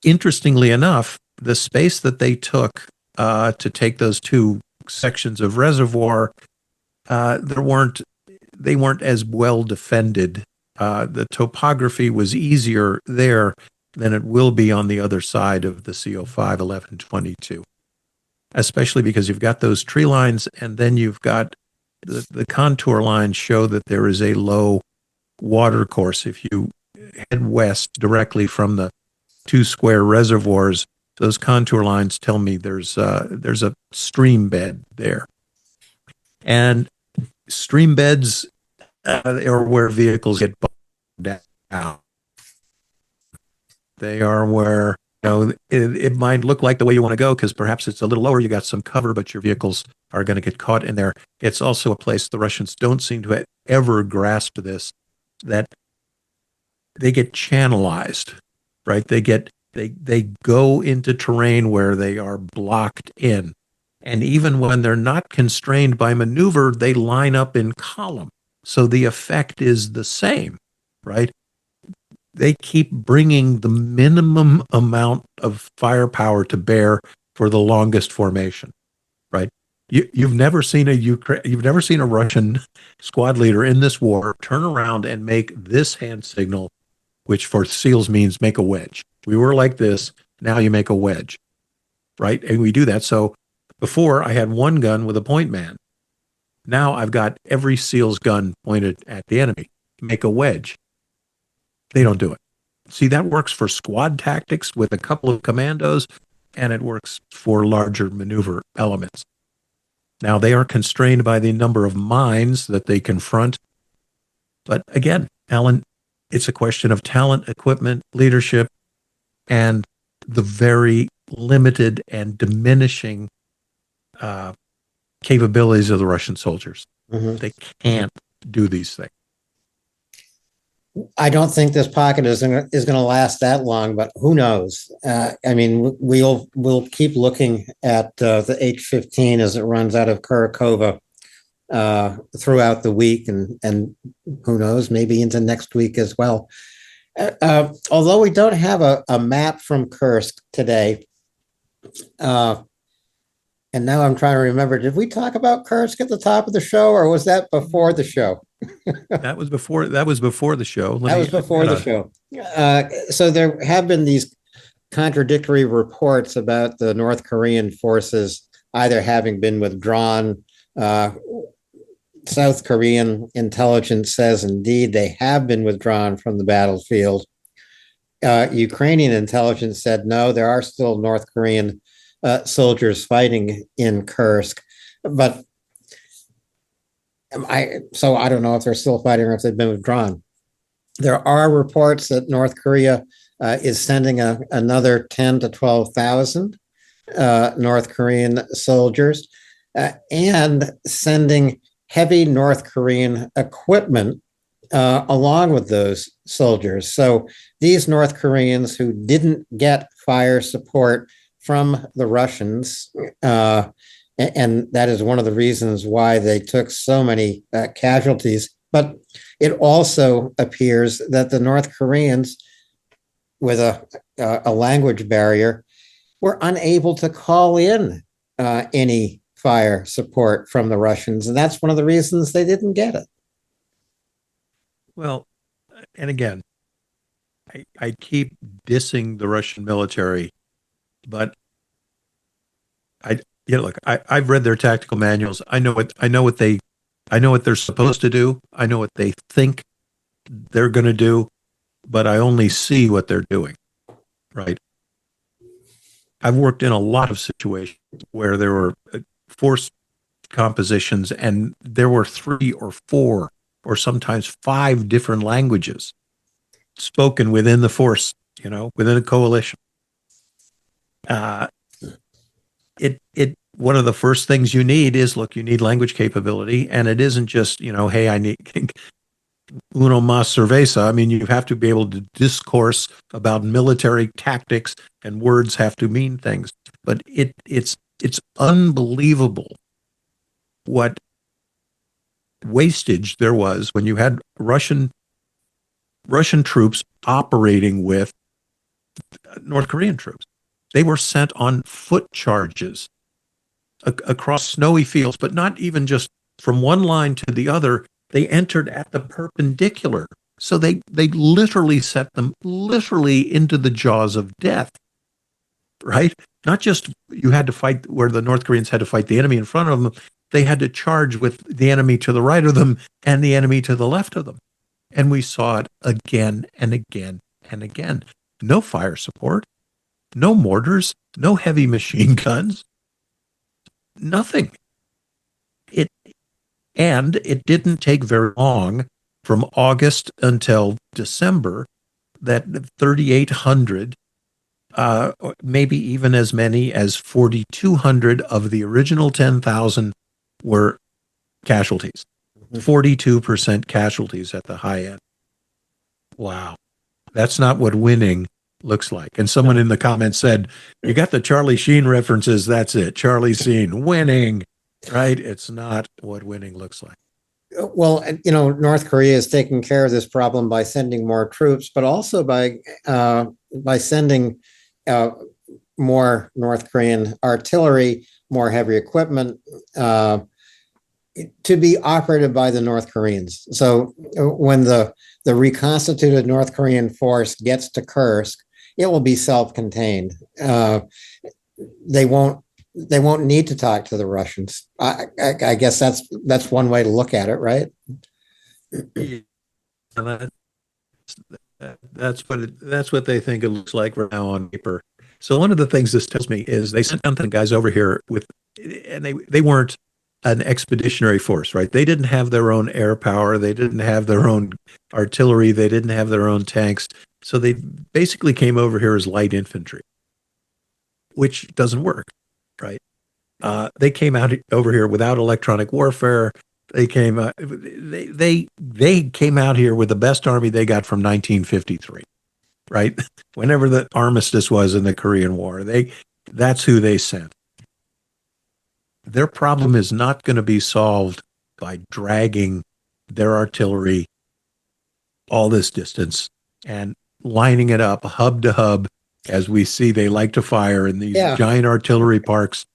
Interestingly enough, the space that they took to take those two sections of reservoir, they weren't as well defended. The topography was easier there than it will be on the other side of the CO5 1122, especially because you've got those tree lines, and then you've got the contour lines show that there is a low water course. If you head west directly from the two square reservoirs, those contour lines tell me there's a stream bed there. And stream beds are where vehicles get bogged down. They are where, it might look like the way you want to go because perhaps it's a little lower, you got some cover, but your vehicles are going to get caught in there. It's also a place the Russians don't seem to ever grasp this, that they get channelized, right? They go into terrain where they are blocked in. And even when they're not constrained by maneuver, they line up in column. So the effect is the same, right? They keep bringing the minimum amount of firepower to bear for the longest formation, right? You've never seen a Russian squad leader in this war turn around and make this hand signal, which for SEALs means make a wedge. We were like this. Now you make a wedge, right? And we do that. So before I had one gun with a point man. Now I've got every SEAL's gun pointed at the enemy. Make a wedge. They don't do it. See, that works for squad tactics with a couple of commandos, and it works for larger maneuver elements. Now they are constrained by the number of mines that they confront. But again, Alan, it's a question of talent, equipment, leadership, and the very limited and diminishing capabilities of the Russian soldiers. Mm-hmm. They can't do these things. I don't think this pocket is going to last that long, but who knows? We'll keep looking at the H-15 as it runs out of Kurakova throughout the week, and who knows, maybe into next week as well. Although we don't have a map from Kursk today, and now I'm trying to remember, did we talk about Kursk at the top of the show, or was that before the show? That was before the show. The show. So there have been these contradictory reports about the North Korean forces either having been withdrawn. South Korean intelligence says indeed they have been withdrawn from the battlefield. Ukrainian intelligence said no, there are still North Korean soldiers fighting in Kursk, but I don't know if they're still fighting or if they've been withdrawn. There are reports that North Korea is sending another 10 to 12,000 North Korean soldiers and sending heavy North Korean equipment along with those soldiers. So these North Koreans who didn't get fire support from the Russians, and that is one of the reasons why they took so many casualties. But it also appears that the North Koreans, with a language barrier, were unable to call in any fire support from the Russians. And that's one of the reasons they didn't get it. Well, and again, I keep dissing the Russian military, but look, I've read their tactical manuals. I know what they're supposed to do. I know what they think they're going to do, but I only see what they're doing, right? I've worked in a lot of situations where there were force compositions and there were 3 or 4 or sometimes 5 different languages spoken within the force, within a coalition. One of the first things you need is, you need language capability, and it isn't just, hey, I need uno más cerveza. I mean, you have to be able to discourse about military tactics, and words have to mean things. But it's unbelievable what wastage there was when you had Russian troops operating with North Korean troops. They were sent on foot charges across snowy fields, but not even just from one line to the other. They entered at the perpendicular. So they literally set them into the jaws of death, right? Not just you had to fight where the North Koreans had to fight the enemy in front of them. They had to charge with the enemy to the right of them and the enemy to the left of them. And we saw it again and again and again. No fire support, no mortars, no heavy machine guns, nothing. And it didn't take very long from August until December that 3,800, maybe even as many as 4,200 of the original 10,000 were casualties. 42% casualties at the high end. Wow. That's not what winning looks like. And someone in the comments said, you got the Charlie Sheen references. That's it. Charlie Sheen winning, right? It's not what winning looks like. Well, North Korea is taking care of this problem by sending more troops, but also by sending more North Korean artillery, more heavy equipment to be operated by the North Koreans. So when the reconstituted North Korean force gets to Kursk, it will be self-contained. They won't need to talk to the Russians. I guess that's one way to look at it, right? That's what they think it looks like right now on paper. So one of the things this tells me is they sent down the guys over here and they weren't an expeditionary force, right? They didn't have their own air power. They didn't have their own artillery. They didn't have their own tanks. So they basically came over here as light infantry, which doesn't work, right? They came out over here without electronic warfare. They came out here with the best army they got from 1953, right? Whenever the armistice was in the Korean War, that's who they sent. Their problem is not going to be solved by dragging their artillery all this distance and lining it up hub to hub, as we see they like to fire in these giant artillery parks.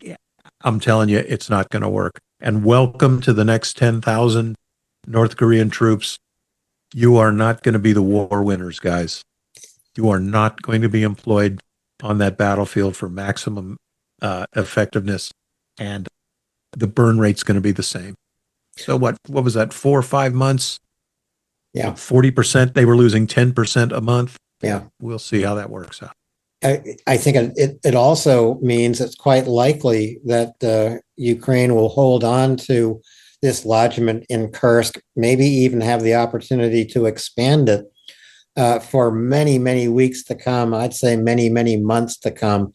Yeah, I'm telling you, it's not going to work. And welcome to the next 10,000 North Korean troops. You are not going to be the war winners, guys. You are not going to be employed on that battlefield for maximum effectiveness, and the burn rate's going to be the same. So what was that, 4 or 5 months? Yeah. 40%, they were losing 10% a month. Yeah. We'll see how that works out. I think it also means it's quite likely that Ukraine will hold on to this lodgment in Kursk, maybe even have the opportunity to expand it for many, many weeks to come. I'd say many, many months to come.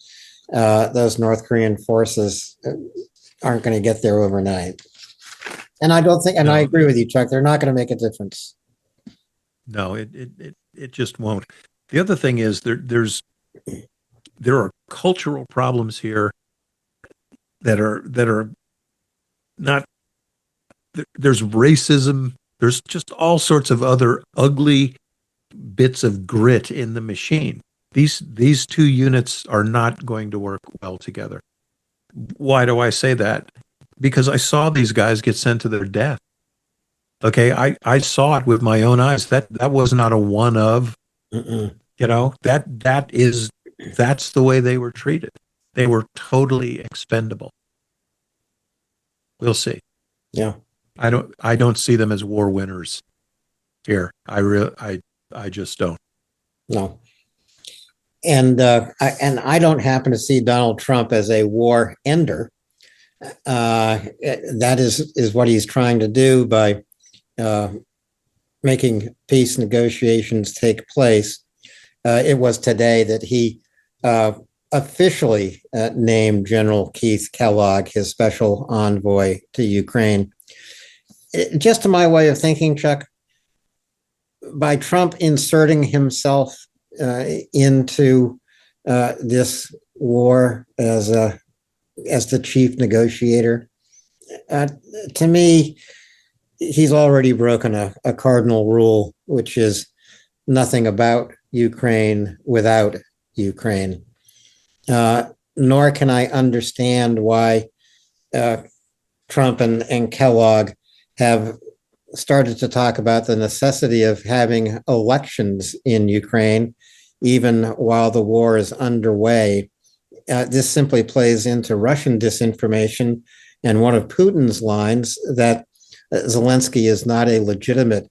Those North Korean forces aren't going to get there overnight. And I don't think, and I agree with you, Chuck, they're not going to make a difference. No, it just won't. The other thing is there are cultural problems here that are not. There's racism. There's just all sorts of other ugly bits of grit in the machine. These two units are not going to work well together. Why do I say that? Because I saw these guys get sent to their death. Okay, I saw it with my own eyes. That was not a one of. Mm-mm. You know, that's the way they were treated. They were totally expendable. We'll see. Yeah. I don't see them as war winners here. I just don't. No. And I don't happen to see Donald Trump as a war ender. That is what he's trying to do by making peace negotiations take place. It was today that he officially named General Keith Kellogg his special envoy to Ukraine. Just to my way of thinking, Chuck, by Trump inserting himself into this war as the chief negotiator, to me, he's already broken a cardinal rule, which is nothing about Ukraine without Ukraine. Nor can I understand why Trump and Kellogg have started to talk about the necessity of having elections in Ukraine, even while the war is underway. This simply plays into Russian disinformation and one of Putin's lines that Zelensky is not a legitimate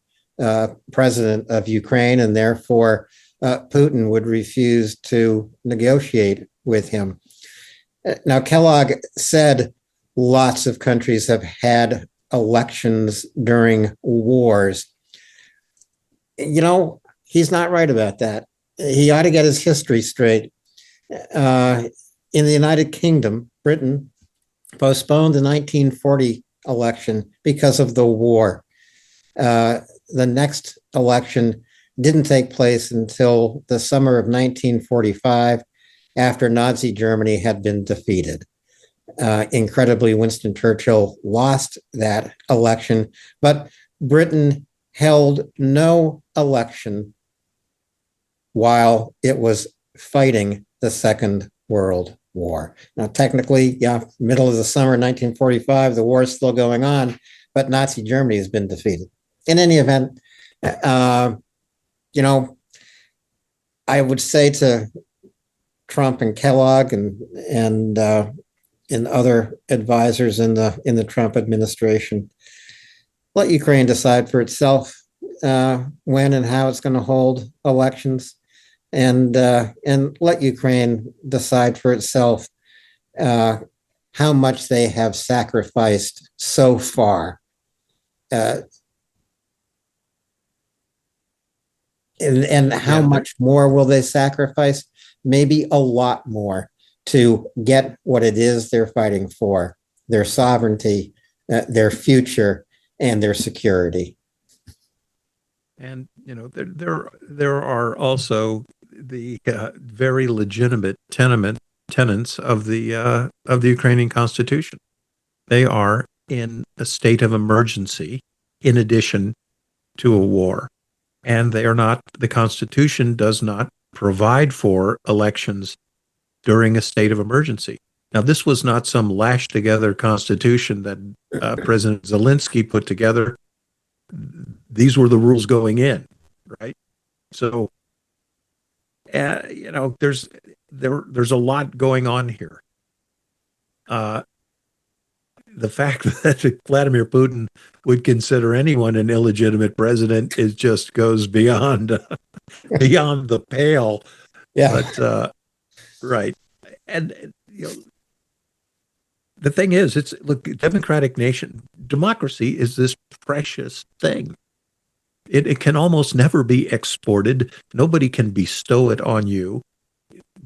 president of Ukraine, and therefore Putin would refuse to negotiate with him. Now, Kellogg said lots of countries have had elections during wars. You know, he's not right about that. He ought to get his history straight. In the United Kingdom, Britain postponed the 1940 election because of the war. The next election didn't take place until the summer of 1945, after Nazi Germany had been defeated. Incredibly, Winston Churchill lost that election, but Britain held no election while it was fighting the Second World War. Now, technically, yeah, middle of the summer 1945, the war is still going on, but Nazi Germany has been defeated. In any event, you know, I would say to Trump and Kellogg and other advisors in the Trump administration, let Ukraine decide for itself when and how it's going to hold elections, and let Ukraine decide for itself how much they have sacrificed so far. And how much more will they sacrifice? Maybe a lot more to get what it is they're fighting for: their sovereignty, their future, and their security. And you know, there are also the very legitimate tenets of the Ukrainian constitution. They are in a state of emergency in addition to a war, and they are not. The Constitution does not provide for elections during a state of emergency. Now, this was not some lashed together constitution that President Zelensky put together. These were the rules going in, right? So, you know, there's a lot going on here. the fact that Vladimir Putin would consider anyone an illegitimate president is just goes beyond beyond the pale. Yeah. But right, and the thing is, it's look, democratic nation democracy is this precious thing. It can almost never be exported. Nobody can bestow it on you.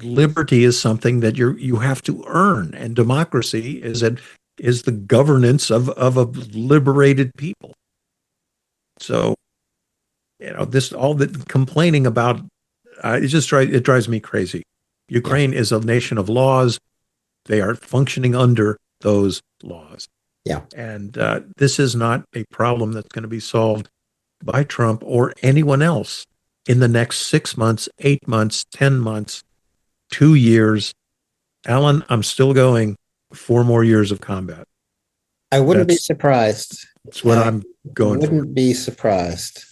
Liberty is something that you have to earn, and democracy is the governance of a liberated people. So, this all the complaining about it drives me crazy. Ukraine is a nation of laws. They are functioning under those laws. Yeah. And this is not a problem that's going to be solved by Trump or anyone else in the next 6 months, 8 months, 10 months, 2 years. Alan, I'm still going 4 more years of combat. I wouldn't be surprised. That's what I'm going for. Wouldn't be surprised.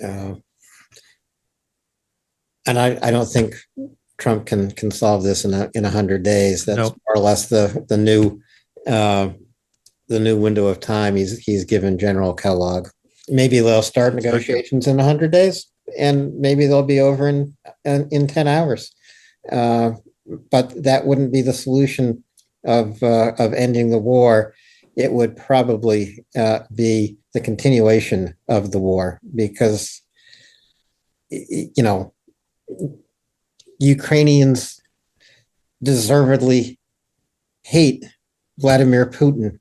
And I don't think Trump can solve this in 100 days. That's Nope. more or less the new window of time he's given General Kellogg. Maybe they'll start negotiations in 100 days, and maybe they'll be over in 10 hours. But that wouldn't be the solution of ending the war. It would probably be the continuation of the war, because Ukrainians deservedly hate Vladimir Putin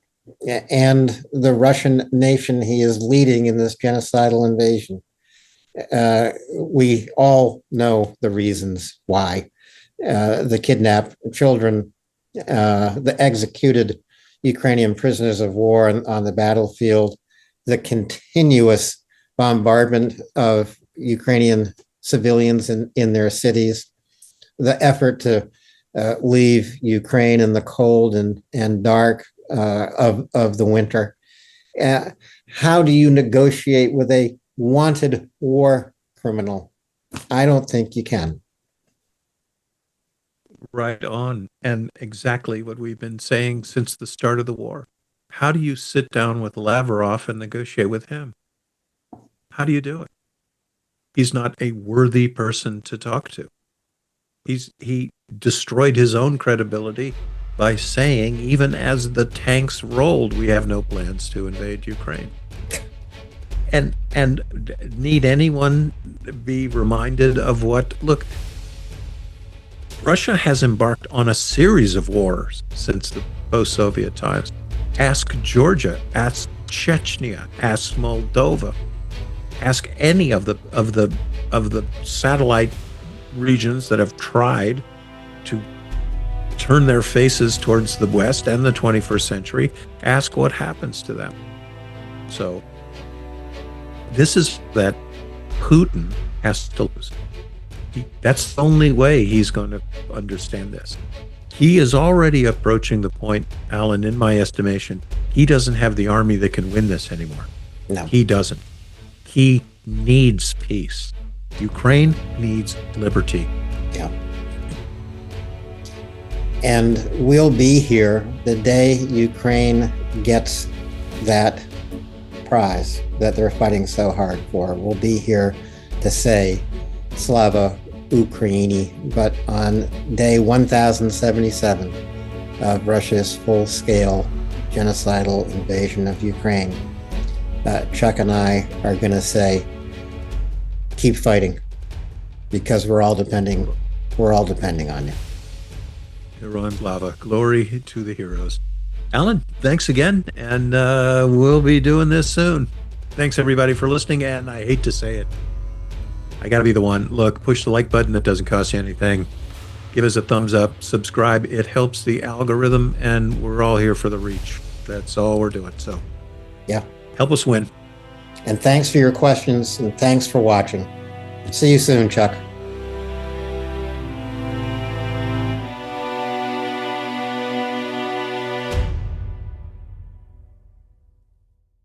and the Russian nation he is leading in this genocidal invasion. We all know the reasons why. The kidnapped children, the executed Ukrainian prisoners of war on the battlefield, the continuous bombardment of Ukrainian civilians in their cities, the effort to leave Ukraine in the cold and dark of the winter. How do you negotiate with a wanted war criminal? I don't think you can. Right on. And exactly what we've been saying since the start of the war. How do you sit down with Lavrov and negotiate with him? How do you do it? He's not a worthy person to talk to. He destroyed his own credibility by saying, even as the tanks rolled, we have no plans to invade Ukraine. And need anyone be reminded of look, Russia has embarked on a series of wars since the post-Soviet times. Ask Georgia, ask Chechnya, ask Moldova, ask any of the satellite regions that have tried to turn their faces towards the West and the 21st century. Ask what happens to them. So this is that Putin has to lose. That's the only way he's going to understand this. He is already approaching the point, Alan, in my estimation, he doesn't have the army that can win this anymore. No. He doesn't. He needs peace. Ukraine needs liberty. Yeah. And we'll be here the day Ukraine gets that prize that they're fighting so hard for. We'll be here to say Slava Ukraini, but on day 1077 of Russia's full-scale genocidal invasion of Ukraine, Chuck and I are going to say, keep fighting, because we're all depending on you. Heroin Slava, glory to the heroes. Alan, thanks again, and we'll be doing this soon. Thanks everybody for listening, and I hate to say it, I got to be the one. Look, push the like button. It doesn't cost you anything. Give us a thumbs up. Subscribe. It helps the algorithm, and we're all here for the reach. That's all we're doing. So, yeah, help us win. And thanks for your questions, and thanks for watching. See you soon, Chuck.